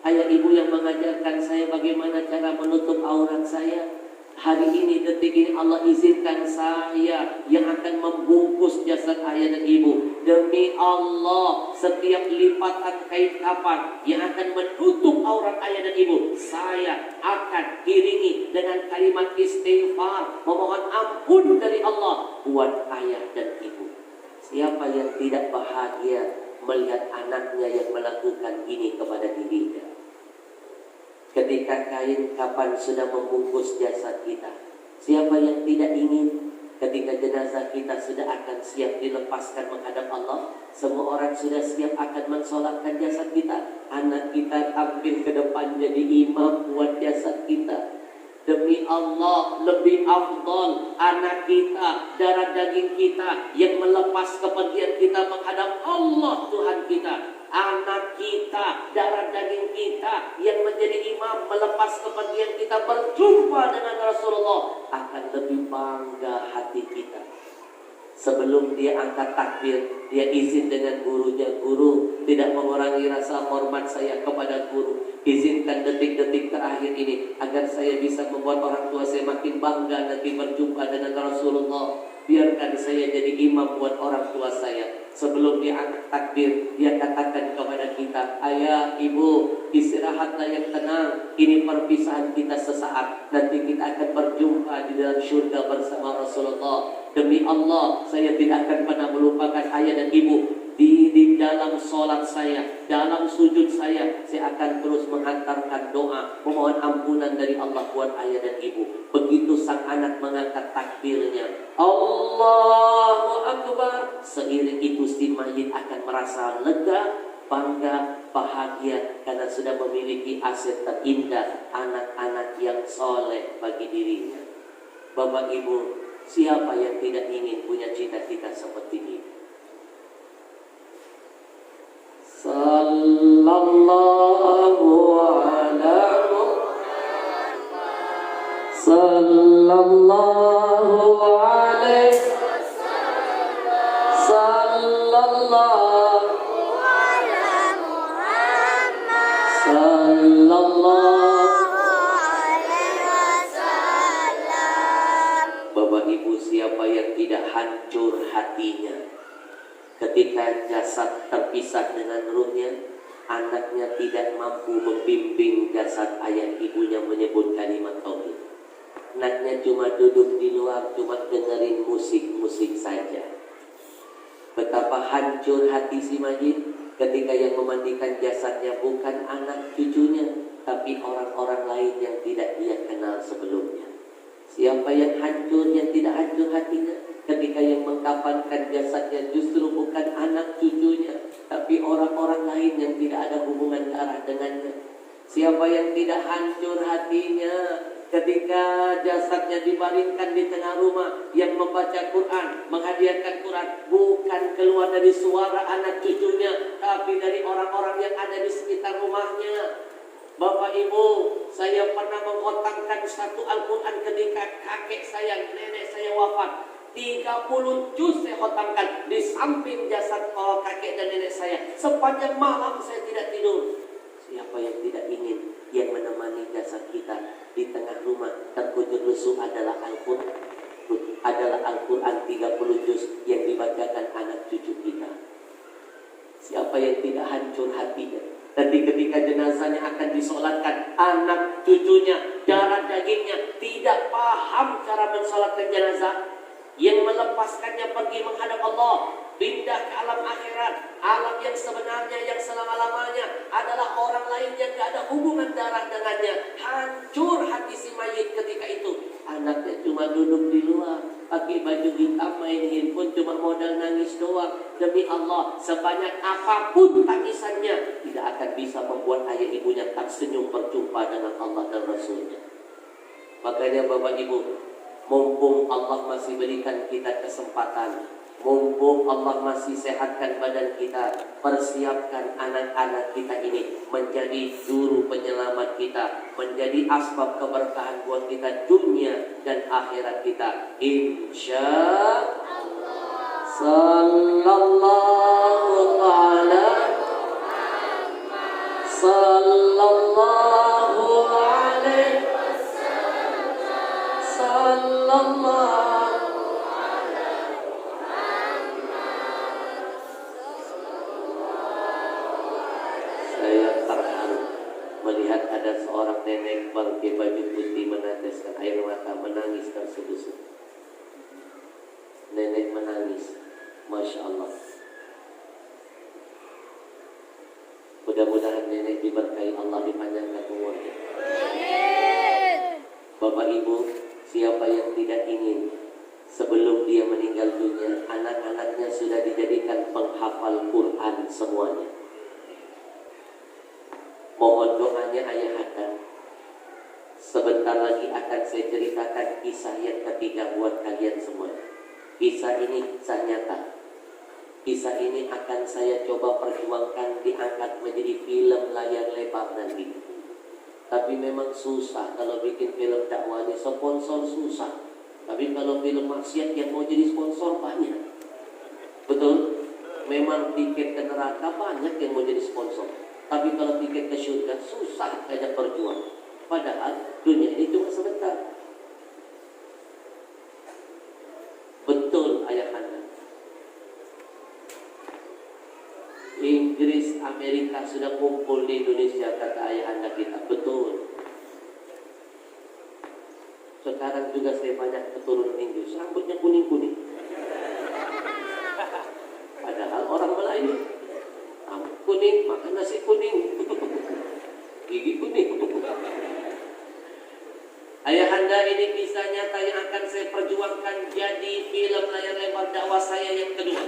Ayah ibu yang mengajarkan saya bagaimana cara menutup aurat saya. Hari ini, detik ini Allah izinkan saya yang akan membungkus jasad ayah dan ibu. Demi Allah, setiap lipatan kain kafan yang akan menutup aurat ayah dan ibu, saya akan iringi dengan kalimat istighfar, memohon ampun dari Allah buat ayah dan ibu. Siapa yang tidak bahagia melihat anaknya yang melakukan ini kepada dirinya? Ketika kain kafan sudah membungkus jasad kita, siapa yang tidak ingin ketika jenazah kita sudah akan siap dilepaskan menghadap Allah, semua orang sudah siap akan mensolatkan jasad kita, anak kita tampil ke depan jadi imam buat jasad kita. Demi Allah, lebih afdal anak kita, darah daging kita yang melepas kepergian kita menghadap Allah Tuhan kita. Anak kita, darah daging kita yang menjadi imam melepas kepergian kita berjumpa dengan Rasulullah, akan lebih bangga hati kita. Sebelum dia angkat takbir, dia izin dengan gurunya, guru, tidak mengurangi rasa hormat saya kepada guru. Izinkan detik-detik terakhir ini agar saya bisa membuat orang tua saya makin bangga nanti berjumpa dengan Rasulullah. Biarkan saya jadi imam buat orang tua saya. Sebelum dia angkat takbir, dia katakan kepada kita, ayah, ibu, istirahatlah yang tenang. Ini perpisahan kita sesaat. Nanti kita akan berjumpa di dalam syurga bersama Rasulullah. Demi Allah, saya tidak akan pernah melupakan ayah dan ibu. Di dalam sholat saya, dalam sujud saya akan terus menghantarkan doa, memohon ampunan dari Allah buat ayah dan ibu. Begitu sang anak mengangkat takbirnya, Allahu Akbar, seiring itu si mayit akan merasa lega, bangga, bahagia karena sudah memiliki aset terindah, anak-anak yang soleh bagi dirinya. Bapak Ibu, siapa yang tidak ingin punya cita-cita seperti ini? Sallallahu ala sallallahu alaihi sallallahu ala Muhammad sallallahu alaihi wasallam. Bapak Ibu, siapa yang tidak hancur hatinya ketika jasad terpisah dengan ruhnya, anaknya tidak mampu membimbing jasad ayah ibunya menyebut kalimat tauhid. Anaknya cuma duduk di luar, cuma dengerin musik-musik saja. Betapa hancur hati si mayit ketika yang memandikan jasadnya bukan anak cucunya, tapi orang-orang lain yang tidak dia kenal sebelumnya. Siapa yang hancur, yang tidak hancur hatinya ketika yang mengkafankan jasadnya justru bukan anak cucunya, tapi orang-orang lain yang tidak ada hubungan darah dengannya. Siapa yang tidak hancur hatinya ketika jasadnya dibaringkan di tengah rumah, yang membaca Quran, menghadiahkan Quran, bukan keluar dari suara anak cucunya, tapi dari orang-orang yang ada di sekitar rumahnya. Bapak Ibu, saya pernah menghotangkan satu Al-Quran ketika kakek saya, nenek saya wafat. 30 juz saya khotangkan di samping jasad kakek dan nenek saya. Sepanjang malam saya tidak tidur. Siapa yang tidak ingin yang menemani jasad kita di tengah rumah terkujur lesu adalah Al-Quran. Adalah Al-Quran 30 juz yang dibacakan anak cucu kita. Siapa yang tidak hancur hatinya? Nanti ketika jenazahnya akan disolatkan, anak cucunya, darah dagingnya tidak paham cara mensolatkan jenazah, yang melepaskannya pergi menghadap Allah, pindah ke alam akhirat, alam yang sebenarnya, yang selama-lamanya adalah orang lain yang tidak ada hubungan darah dengannya. Hancur hati si mayit ketika itu. Anaknya cuma duduk di luar, pakai baju hitam, main handphone, cuma modal nangis doang. Demi Allah, sebanyak apapun tangisannya, tidak akan bisa membuat ayah ibunya tak senyum berjumpa dengan Allah dan Rasulnya. Makanya Bapak Ibu, mumpung Allah masih berikan kita kesempatan, mumpung Allah masih sehatkan badan kita, persiapkan anak-anak kita ini menjadi juru penyelamat kita, menjadi asbab keberkahan buat kita dunia dan akhirat kita. Insya Allah. Sallallahu ala Sallallahu alaihi Sallallahu. Saya terharu melihat ada seorang nenek pakai baju putih meneteskan air mata, menangis terseduh. Nenek menangis, Masya Allah. Mudah-mudahan nenek diberkahi Allah, dipanjangkan umurnya. Bapak Ibu, siapa yang tidak ingin sebelum dia meninggal dunia anak-anaknya sudah dijadikan penghafal Quran semuanya? Mohon doanya ayahanda. Sebentar lagi akan saya ceritakan kisah yang ketiga buat kalian semua. Kisah ini kisah nyata. Kisah ini akan saya coba perjuangkan diangkat menjadi film layar lebar nanti. Tapi memang susah kalau bikin film dakwah ini, sponsor susah. Tapi kalau film maksiat yang mau jadi sponsor banyak. Betul? Memang tiket ke neraka banyak yang mau jadi sponsor. Tapi kalau tiket ke surga susah saja berjuang. Padahal dunia ini cuma sebentar. Betul ayahanda. Inggris, Amerika sudah kumpul di Indonesia, kata ayahanda kita. Betul. Sekarang juga saya banyak keturunan Inggris, rambutnya kuning-kuning. Padahal orang Melayu, rambut kuning, makan nasi kuning, gigi kuning. Ayahanda, ini kisah nyata yang akan saya perjuangkan jadi film layar lebar dakwah saya yang kedua.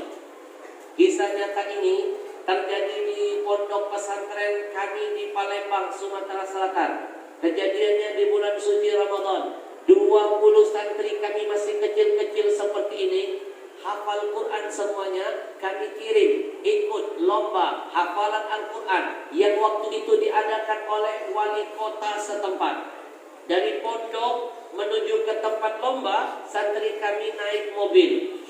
Kisah nyata ini terjadi di pondok pesantren kami di Palembang, Sumatera Selatan. Kejadiannya di bulan suci Ramadan. 20 santri kami masih kecil-kecil seperti ini, hafal Quran semuanya, kami kirim ikut lomba hafalan Al-Quran yang waktu itu diadakan oleh wali kota setempat. Dari pondok menuju ke tempat lomba, santri kami naik mobil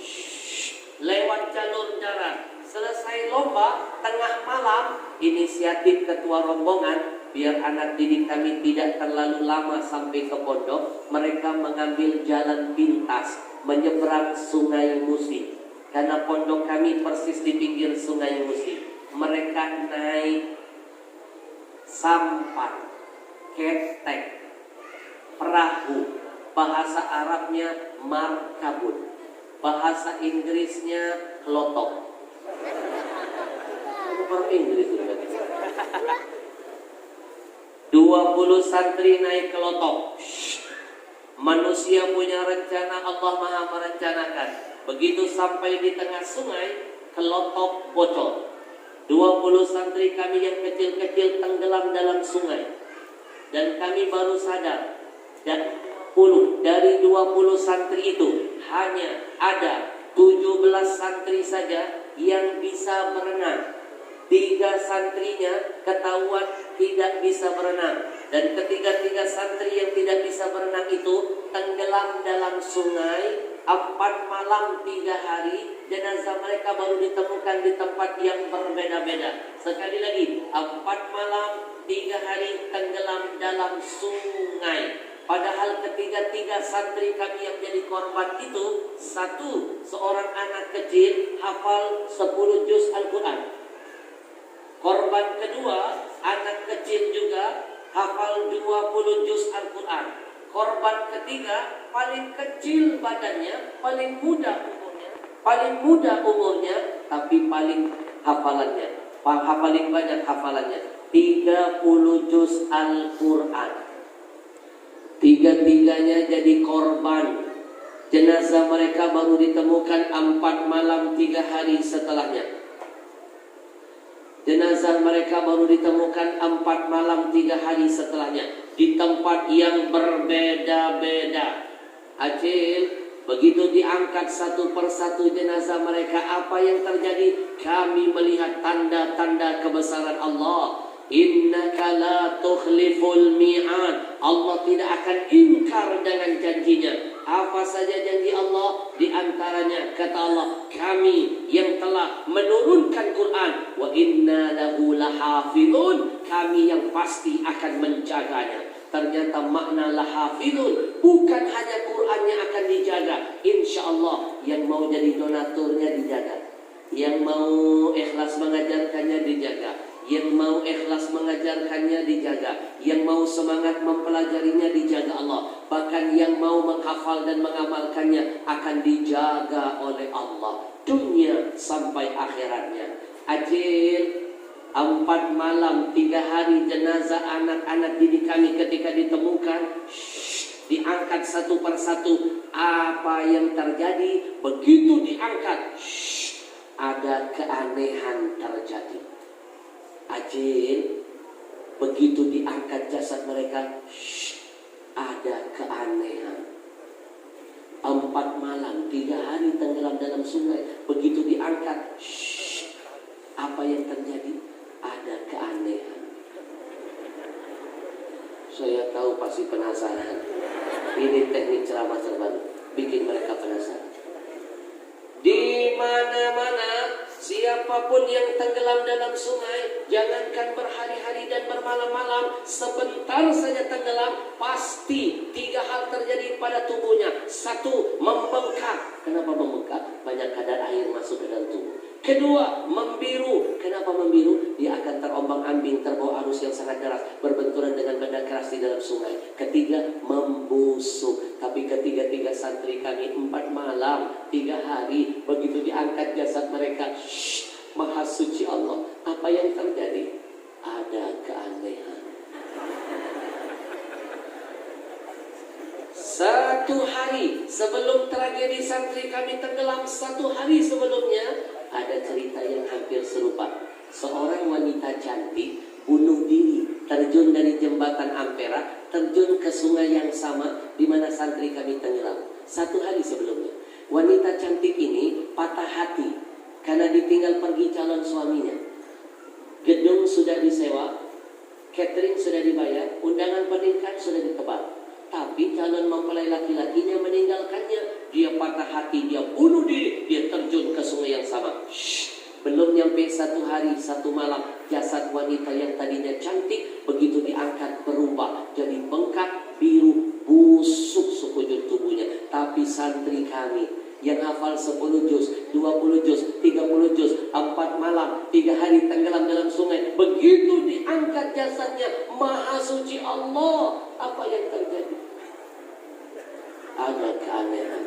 lewat jalur darat. Selesai lomba, tengah malam, inisiatif ketua rombongan, biar anak didik kami tidak terlalu lama sampai ke pondok, mereka mengambil jalan pintas menyeberang Sungai Musi. Karena pondok kami persis di pinggir Sungai Musi. Mereka naik sampan, ketek, perahu, bahasa Arabnya markabun, bahasa Inggrisnya kelotok. Orang Inggris juga. 20 santri naik kelotok. Manusia punya rencana, Allah Maha merencanakan. Begitu sampai di tengah sungai, kelotok bocor. 20 santri kami yang kecil-kecil tenggelam dalam sungai. Dan kami baru sadar, dan dari 20 santri itu hanya ada 17 santri saja yang bisa berenang. 3 santrinya ketahuan tidak bisa berenang. Dan ketiga-tiga santri yang tidak bisa berenang itu tenggelam dalam sungai. 4 malam 3 hari, jenazah mereka baru ditemukan di tempat yang berbeda-beda. Sekali lagi, 4 malam 3 hari tenggelam dalam sungai. Padahal ketiga-tiga santri kami yang jadi korban itu, seorang anak kecil hafal 10 juz Al-Quran. Korban kedua, anak kecil juga hafal 20 juz Al-Quran. Korban ketiga, paling kecil badannya, paling muda umurnya, tapi paling hafalannya, paling banyak hafalannya, 30 juz Al-Quran. Tiga-tiganya jadi korban. Jenazah mereka baru ditemukan 4 malam 3 hari setelahnya. Jenazah mereka baru ditemukan 4 malam 3 hari setelahnya di tempat yang berbeda-beda. Acil, begitu diangkat satu persatu jenazah mereka, apa yang terjadi? Kami melihat tanda-tanda kebesaran Allah. Innaka la tukhliful mi'ad. Allah tidak akan ingkar dengan janjinya. Apa saja janji Allah? Di antaranya kata Allah, kami yang telah menurunkan Quran, wa inna lahu lahafidun, kami yang pasti akan menjaganya. Ternyata makna lahafidun bukan hanya Quran yang akan dijaga. Insya Allah yang mau jadi donaturnya dijaga, yang mau ikhlas mengajarkannya dijaga, yang mau ikhlas mengajarkannya dijaga, yang mau semangat mempelajarinya dijaga Allah. Bahkan yang mau menghafal dan mengamalkannya akan dijaga oleh Allah, dunia sampai akhiratnya. Acil, 4 malam 3 hari jenazah anak-anak didik kami ketika ditemukan, diangkat satu persatu. Apa yang terjadi? Begitu diangkat, ada keanehan terjadi. Acil, begitu diangkat jasad mereka, ada keanehan. 4 malam 3 hari tenggelam dalam sungai. Begitu diangkat, apa yang terjadi? Ada keanehan. Saya tahu pasti penasaran. Ini teknik ceramah terbaru, bikin mereka penasaran. Di mana-mana, siapapun yang tenggelam dalam sungai, jangankan berhari-hari dan bermalam-malam, sebentar saja tenggelam, pasti 3 hal terjadi pada tubuhnya. 1, membengkak. Kenapa membengkak? Banyak kadar air masuk ke dalam tubuh. Kedua, membiru. Kenapa membiru? Dia akan terombang-ambing, terbawa arus yang sangat deras, berbenturan dengan benda keras di dalam sungai. Ketiga, membusuk. Tapi ketiga-tiga santri kami 4 malam 3 hari, begitu diangkat jasad mereka, Maha suci Allah. Apa yang terjadi? Ada keanehan. 1 hari sebelum tragedi santri kami tenggelam, 1 hari sebelumnya ada cerita yang hampir serupa. Seorang wanita cantik bunuh diri, terjun dari jembatan Ampera, terjun ke sungai yang sama di mana santri kami tenggelam. 1 hari sebelumnya, wanita cantik ini patah hati karena ditinggal pergi calon suaminya. Gedung sudah disewa, catering sudah dibayar, undangan pernikahan sudah ditebak, tapi calon mempelai laki-lakinya meninggalkannya. Dia patah hati, dia bunuh diri, dia terjun ke sungai yang sama. Belum nyampe 1 hari 1 malam, jasad wanita yang tadinya cantik begitu diangkat berubah jadi bengkak, biru, busuk sekujur tubuhnya. Tapi santri kami yang hafal 10 juz, 20 juz, 30 juz, 4 malam 3 hari tenggelam dalam sungai, begitu diangkat jasadnya, Maha suci Allah. Apa yang terjadi? Ada keanehan.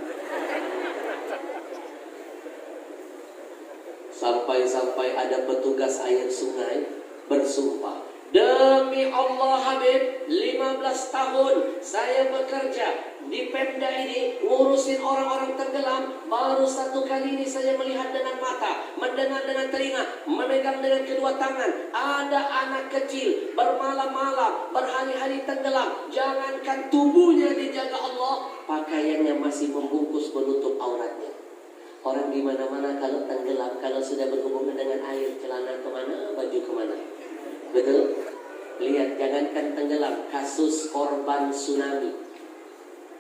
Sampai-sampai ada petugas air sungai bersumpah, Demi Allah Habib, 15 tahun saya bekerja di Pemda ini ngurusin orang-orang tenggelam. Baru satu kali ini saya melihat dengan mata, mendengar dengan telinga, memegang dengan kedua tangan. Ada anak kecil bermalam-malam, berhari-hari tenggelam. Jangankan tubuhnya dijaga Allah, pakaiannya masih membungkus menutup auratnya. Orang di mana-mana kalau tenggelam, kalau sudah berhubungan dengan air, celana kemana, baju kemana. Betul? Lihat, jangankan tenggelam, kasus korban tsunami.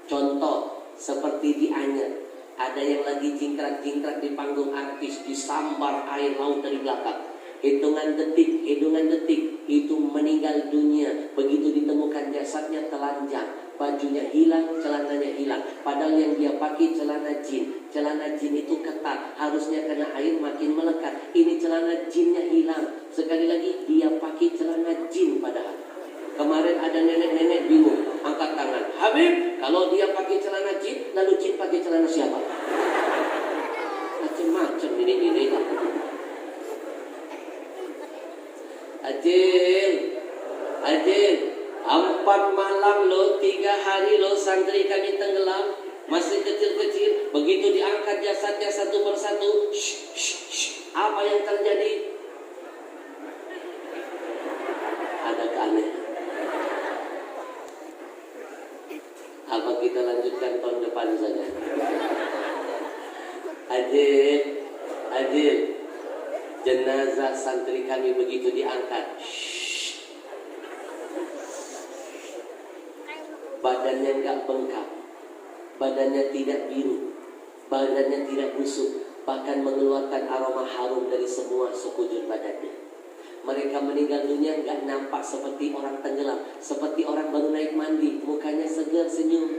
Contoh, seperti di Anyer, ada yang lagi jingkrak-jingkrak di panggung artis, disambar air laut dari belakang. Hitungan detik, itu meninggal dunia. Begitu ditemukan jasadnya telanjang, bajunya hilang, celananya hilang. Padahal yang dia pakai celana jin. Celana jin itu ketat, harusnya kena air makin melekat. Ini celana jinnya hilang. Sekali lagi, dia pakai celana jin padahal. Kemarin ada nenek-nenek bingung, angkat tangan. Habib, kalau dia pakai celana jin, lalu jin pakai celana siapa? Macam-macam ini. Ajil, 4 malam lo, 3 hari lo santri kami tenggelam, masih kecil-kecil. Begitu diangkat jasadnya satu persatu, apa yang terjadi? Ada keanehan. Apa kita lanjutkan tahun depan saja? Adil, jenazah santri kami begitu diangkat, badannya enggak bengkak, badannya tidak biru, badannya tidak busuk, bahkan mengeluarkan aroma harum dari semua sekujur badannya. Mereka meninggal dunia enggak nampak seperti orang tenggelam, seperti orang baru naik mandi, mukanya segar senyum,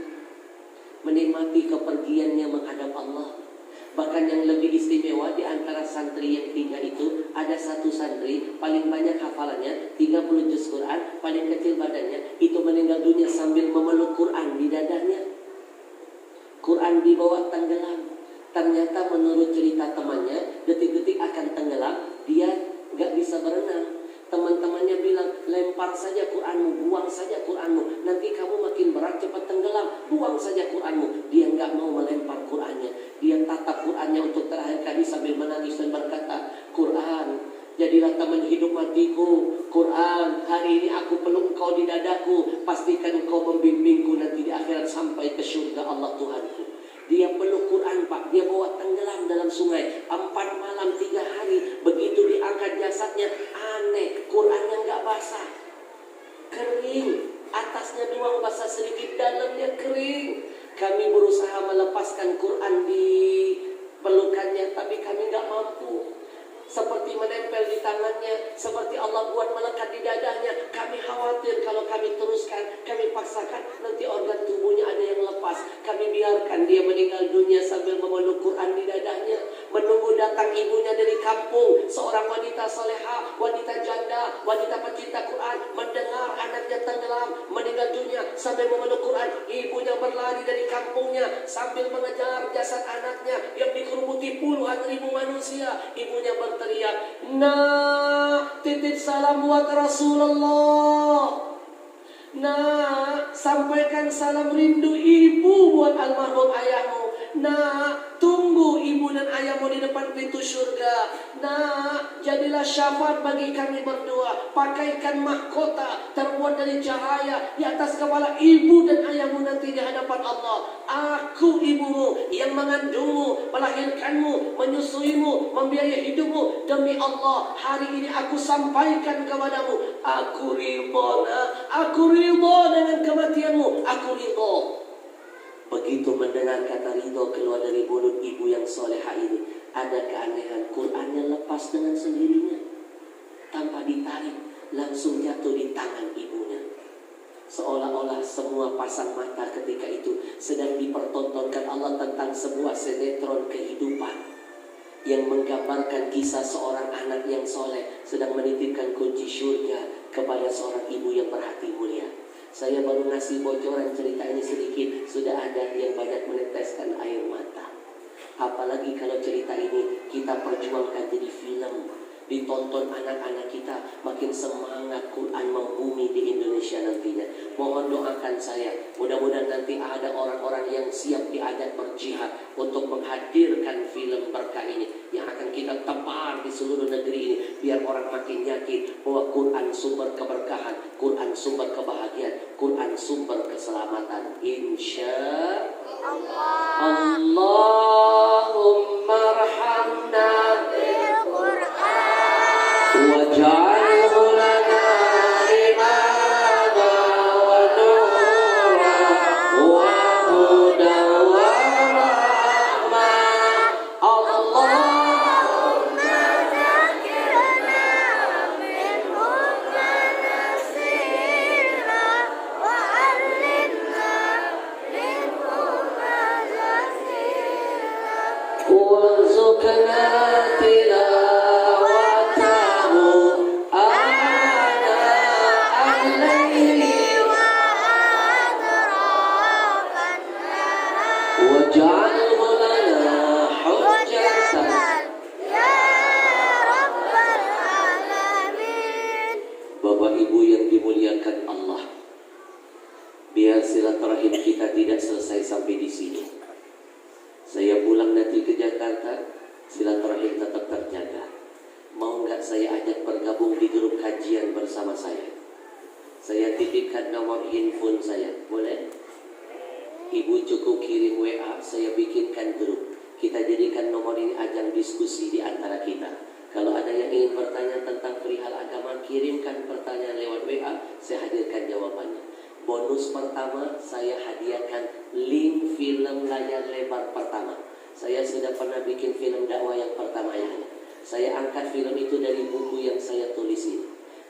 menikmati kepergiannya menghadap Allah. Bahkan yang lebih istimewa di antara santri yang 3 itu, ada satu santri paling banyak hafalannya 30 juz Quran, paling kecil badannya, itu meninggal dunia sambil memeluk Quran di dadanya. Quran dibawa tenggelam. Ternyata menurut cerita temannya, detik-detik akan tenggelam, dia gak bisa berenang. Teman-temannya bilang, lempar saja Quranmu, buang saja Quranmu, nanti kamu makin berat cepat tenggelam, buang saja Quranmu. Dia nggak mau melempar Qurannya, dia tatap Qurannya untuk terakhir kali sambil menangis dan berkata, Quran, jadilah teman hidup matiku. Quran, hari ini aku peluk engkau di dadaku, pastikan engkau membimbingku nanti di akhirat sampai ke surga Allah Tuhanku. Dia peluk Quran Pak, dia bawa tenggelam dalam sungai 4 malam 3 hari. Begitu diangkat jasadnya, aneh, Qurannya nggak basah, kering, atasnya doang basah sedikit, dalamnya kering. Kami berusaha melepaskan Quran di pelukannya, tapi kami nggak mampu. Seperti menempel di tangannya, seperti Allah buat melekat di dadanya. Kami khawatir kalau kami teruskan, kami paksakan, nanti organ tubuhnya ada yang lepas. Kami biarkan dia meninggal dunia sambil memeluk Quran di dadanya, menunggu datang ibunya dari kampung, seorang wanita soleha, wanita janda, wanita pecinta Quran, mendengar anaknya tenggelam, meninggal dunia sambil memeluk Quran. Ibunya berlari dari kampungnya sambil mengejar jasad anaknya yang dikerumuti puluhan ribu manusia. Ibunya berteriak, "Nak, titip salam buat Rasulullah. Nak, sampaikan salam rindu ibu buat almarhum ayahmu. Nak, tunggu ibu dan ayahmu di depan pintu surga. Nak, jadilah syafaat bagi kami berdua. Pakaikan mahkota terbuat dari cahaya di atas kepala ibu dan ayahmu nanti di hadapan Allah. Aku ibumu yang mengandungmu, melahirkanmu, menyusuimu, membiayai hidupmu. Demi Allah, hari ini aku sampaikan kepadamu, aku ridho, nak. Aku ridho dengan kematianmu. Aku ridho." Begitu mendengar kata ridho keluar dari mulut ibu yang soleha ini, ada keanehan. Qurannya lepas dengan sendirinya, tanpa ditarik, langsung jatuh di tangan ibunya. Seolah-olah semua pasang mata ketika itu sedang dipertontonkan Allah tentang sebuah sinetron kehidupan yang menggambarkan kisah seorang anak yang soleh sedang menitipkan kunci surga kepada seorang ibu yang berhati mulia. Saya baru ngasih bocoran cerita ini sedikit, sudah ada yang banyak meneteskan air mata. Apalagi kalau cerita ini kita perjuangkan jadi film, ditonton anak-anak kita, makin semangat Qurannya Indonesia nantinya. Mohon doakan saya, mudah-mudahan nanti ada orang-orang yang siap diajak berjihad untuk menghadirkan film berkah ini yang akan kita tebar di seluruh negeri ini, biar orang makin yakin bahwa Quran sumber keberkahan, Quran sumber kebahagiaan, Quran sumber keselamatan. Insya Allah. Allahumma arhamna bil Quran waj'alhu lana imama wa nura wa hudan wa rahmah. Allahumma ذكرنا منهم ما نسينا وعلمنا منهم ما جهلنا warzuqna tilawatahu ana al-laili وأدراك النهار waj'alhu lana hujjatan. يا رب العالمين. Bapak Ibu yang dimuliakan Allah, biar silaturahim kita tidak selesai sampai di sini. Saya pulang nanti ke Jakarta, silaturahim tetap terjaga. Mau nggak saya ajak bergabung di grup kajian bersama saya? Saya titipkan nomor handphone saya, boleh? Ibu cukup kirim WA, saya bikinkan grup. Kita jadikan nomor ini ajang diskusi di antara kita. Kalau ada yang ingin bertanya tentang perihal agama, kirimkan pertanyaan lewat WA, saya hadirkan jawabannya. Bonus pertama, saya hadiahkan link film layar lebar pertama. Saya sudah pernah bikin film dakwah yang pertama ini. Saya angkat film itu dari buku yang saya tulis ini.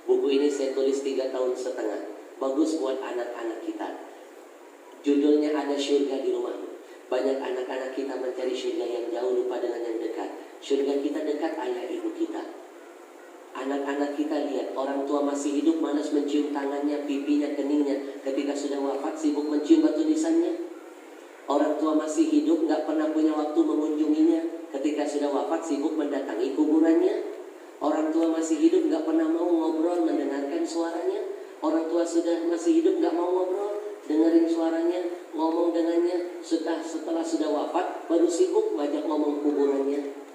Buku ini saya tulis 3 tahun setengah. Bagus buat anak-anak kita. Judulnya Ada Syurga di Rumahmu. Banyak anak-anak kita mencari syurga yang jauh, lupa dengan yang dekat. Syurga kita dekat, ayah ibu kita. Anak-anak kita lihat, orang tua masih hidup malas mencium tangannya, pipinya, keningnya. Ketika sudah wafat sibuk mencium batu nisannya. Orang tua masih hidup gak pernah punya waktu mengunjunginya. Ketika sudah wafat sibuk mendatangi kuburannya. Orang tua masih hidup gak pernah mau ngobrol, mendengarkan suaranya. Orang tua sudah masih hidup gak mau ngobrol, dengerin suaranya, ngomong dengannya. Setelah sudah wafat baru sibuk ngajak ngomong kuburannya.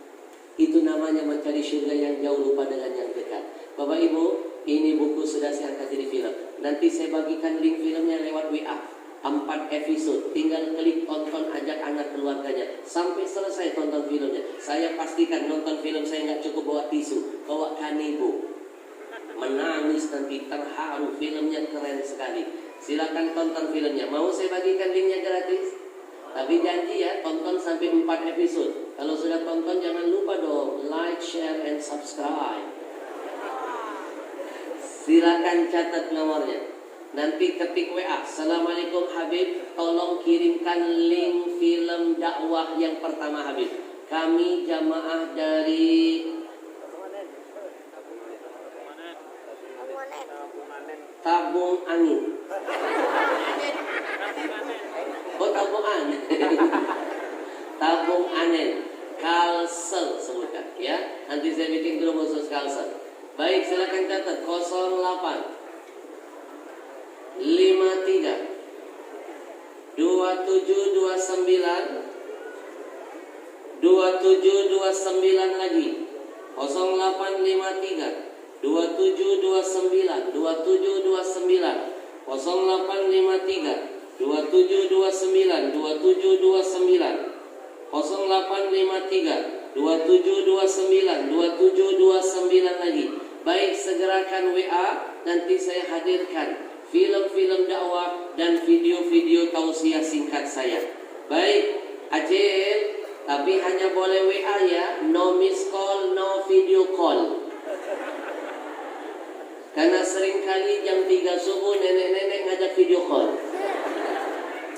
Itu namanya mencari syurga yang jauh, lupa dengan yang dekat. Bapak Ibu, ini buku sudah saya angkat jadi film. Nanti saya bagikan link filmnya lewat WA. 4 episode, tinggal klik, tonton, ajak anak keluarganya sampai selesai tonton filmnya. Saya pastikan nonton film saya nggak cukup bawa tisu, bawa kanibu, menangis nanti, terharu. Filmnya keren sekali. Silakan tonton filmnya. Mau saya bagikan linknya gratis? Tapi janji ya, tonton sampai 4 episode. Kalau sudah tonton jangan lupa dong like, share, and subscribe. Silakan catat nomornya. Nanti ketik WA, Assalamualaikum Habib, tolong kirimkan link film dakwah yang pertama Habib. Kami jamaah dari Tabung Angin. Oh, Tabung Angin. Tabung Angin. Kalsel sebutkan ya. Nanti saya bikin grup khusus Kalsel. Baik, silakan catat 08 53 2729 2729 lagi 0853 2729 2729 0853 2729 2729 0853 2729 2729 lagi. Baik, segerakan WA, nanti saya hadirkan film-film dakwah dan video-video tausiah singkat saya. Baik, Acil, tapi hanya boleh WA ya, no miss call, no video call. Karena seringkali jam 3 subuh nenek-nenek ngajak video call.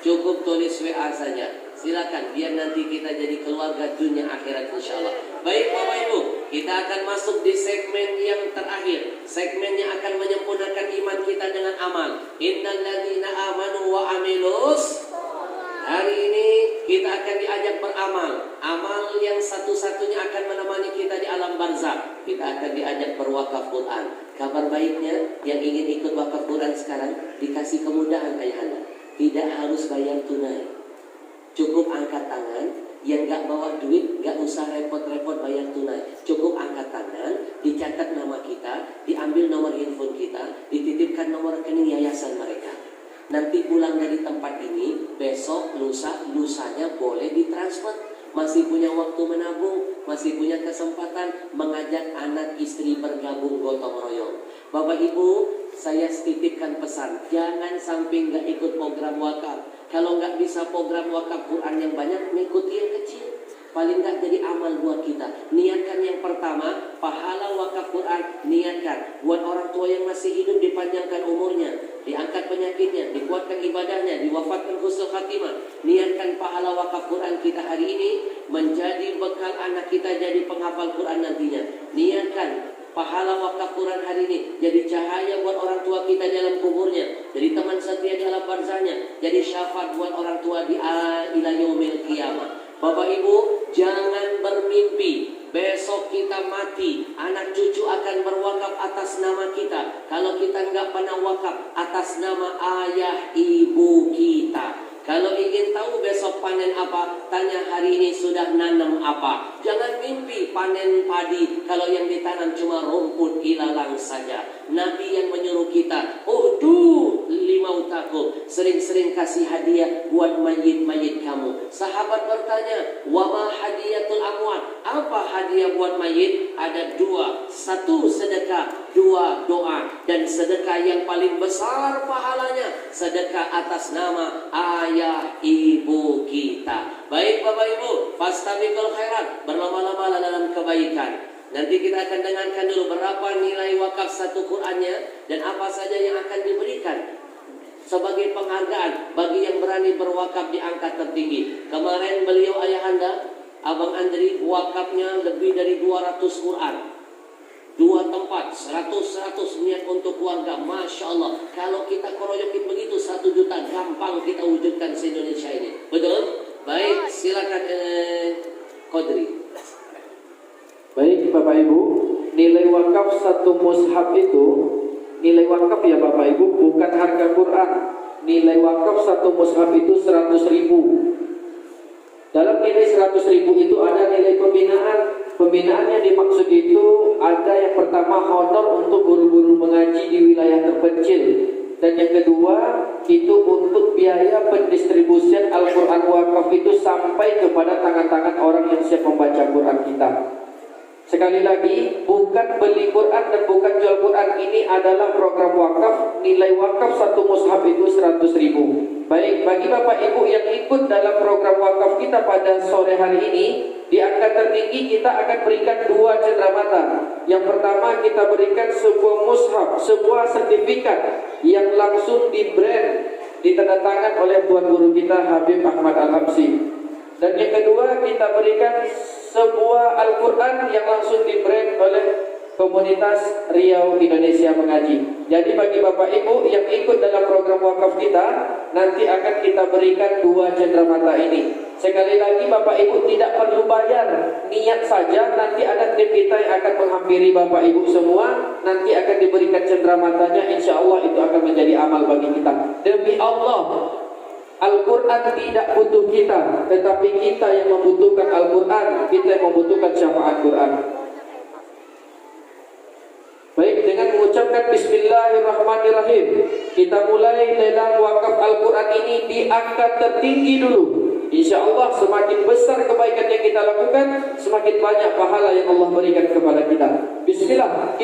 Cukup tulis WA saja. Silakan, biar nanti kita jadi keluarga dunia akhirat insyaallah. Baik Bapak Ibu, kita akan masuk di segmen yang terakhir. Segmen yang akan menyempurnakan iman kita dengan amal. Innal ladzina amanu wa amilus. Hari ini kita akan diajak beramal. Amal yang satu-satunya akan menemani kita di alam barzakh. Kita akan diajak berwakaf Quran. Kabar baiknya, yang ingin ikut wakaf Quran sekarang dikasih kemudahan ayahanda, tidak harus bayar tunai, cukup angkat tangan. Yang gak bawa duit gak usah repot-repot bayar tunai, cukup angkat tangan, dicatat nama kita, diambil nomor handphone kita, dititipkan nomor rekening yayasan mereka. Nanti pulang dari tempat ini, besok, lusanya boleh ditransfer. Masih punya waktu menabung, masih punya kesempatan mengajak anak istri bergabung gotong royong. Bapak Ibu, saya titipkan pesan, jangan sampai nggak ikut program wakaf. Kalau nggak bisa program wakaf Quran yang banyak, mengikuti yang kecil. Paling nggak jadi amal buat kita. Niatkan yang pertama, pahala wakaf Quran, niatkan buat orang tua yang masih hidup, dipanjangkan umurnya, diangkat penyakitnya, dikuatkan ibadahnya, diwafatkan husnul khatimah. Niatkan pahala wakaf Quran kita hari ini menjadi bekal anak kita jadi penghafal Quran nantinya. Niatkan pahala wakaf Quran hari ini jadi cahaya buat orang tua kita dalam kuburnya, jadi teman setia dalam barzahnya, jadi syafaat buat orang tua di ila yaumil qiyamah. Bapak Ibu, jangan bermimpi besok kita mati, anak cucu akan berwakaf atas nama kita. Kalau kita nggak pernah wakaf atas nama ayah ibu kita. Kalau ingin tahu besok panen apa, tanya hari ini sudah nanam apa. Jangan mimpi panen padi kalau yang ditanam cuma rumput ilalang saja. Nabi yang menyuruh kita, limautakum, sering-sering kasih hadiah buat mayit-mayit kamu. Sahabat bertanya, wama hadiyatul amwat, apa hadiah buat mayit? Ada dua, satu sedekah, dua doa. Dan sedekah yang paling besar pahalanya, sedekah atas nama ayah ibu kita. Baik Bapak Ibu, fastabiqul khairat, berlomba-lomba dalam kebaikan. Nanti kita akan dengarkan dulu berapa nilai wakaf satu Qur'annya dan apa saja yang akan diberikan sebagai penghargaan bagi yang berani berwakaf di angka tertinggi. Kemarin beliau ayahanda, Abang Andri, wakafnya lebih dari 200 Qur'an. 2 tempat, 100 niat untuk keluarga. Masya Allah, kalau kita keroyokin begitu 1 juta, gampang kita wujudkan se-Indonesia ini. Betul? Baik, silakan Qadri. Baik Bapak Ibu, nilai wakaf satu mushaf itu, nilai wakaf ya Bapak Ibu, bukan harga Quran. Nilai wakaf satu mushaf itu 100.000. Dalam nilai 100.000 itu ada nilai pembinaan. Pembinaannya dimaksud itu ada yang pertama honor untuk guru-guru mengaji di wilayah terpencil. Dan yang kedua itu untuk biaya pendistribusian Al-Quran wakaf itu sampai kepada tangan-tangan orang yang siap membaca Quran kita. Sekali lagi, bukan beli Quran dan bukan jual Quran. Ini adalah program wakaf. Nilai wakaf satu mushaf itu 100.000. Baik, bagi Bapak Ibu yang ikut dalam program wakaf kita pada sore hari ini, di angka tertinggi kita akan berikan 2 cenderamata. Yang pertama kita berikan sebuah mushaf, sebuah sertifikat yang langsung di brand, ditandatangan oleh Tuan Guru kita Habib Ahmad Al-Habsyi. Dan yang kedua kita berikan sebuah Al-Quran yang langsung di-brand oleh komunitas Riau Indonesia Mengaji. Jadi bagi Bapak Ibu yang ikut dalam program wakaf kita, nanti akan kita berikan 2 cenderamata ini. Sekali lagi Bapak Ibu tidak perlu bayar, niat saja. Nanti ada tim kita yang akan menghampiri Bapak Ibu semua. Nanti akan diberikan cendeраmatanya. Insya Allah itu akan menjadi amal bagi kita. Demi Allah, Al-Quran tidak butuh kita, tetapi kita yang membutuhkan Al-Quran, kita yang membutuhkan syafaat Quran. Baik, dengan mengucapkan Bismillahirrahmanirrahim, kita mulai lelang wakaf Al-Quran ini di angka tertinggi dulu. Insya Allah semakin besar kebaikan yang kita lakukan, semakin banyak pahala yang Allah berikan kepada kita. Bismillah.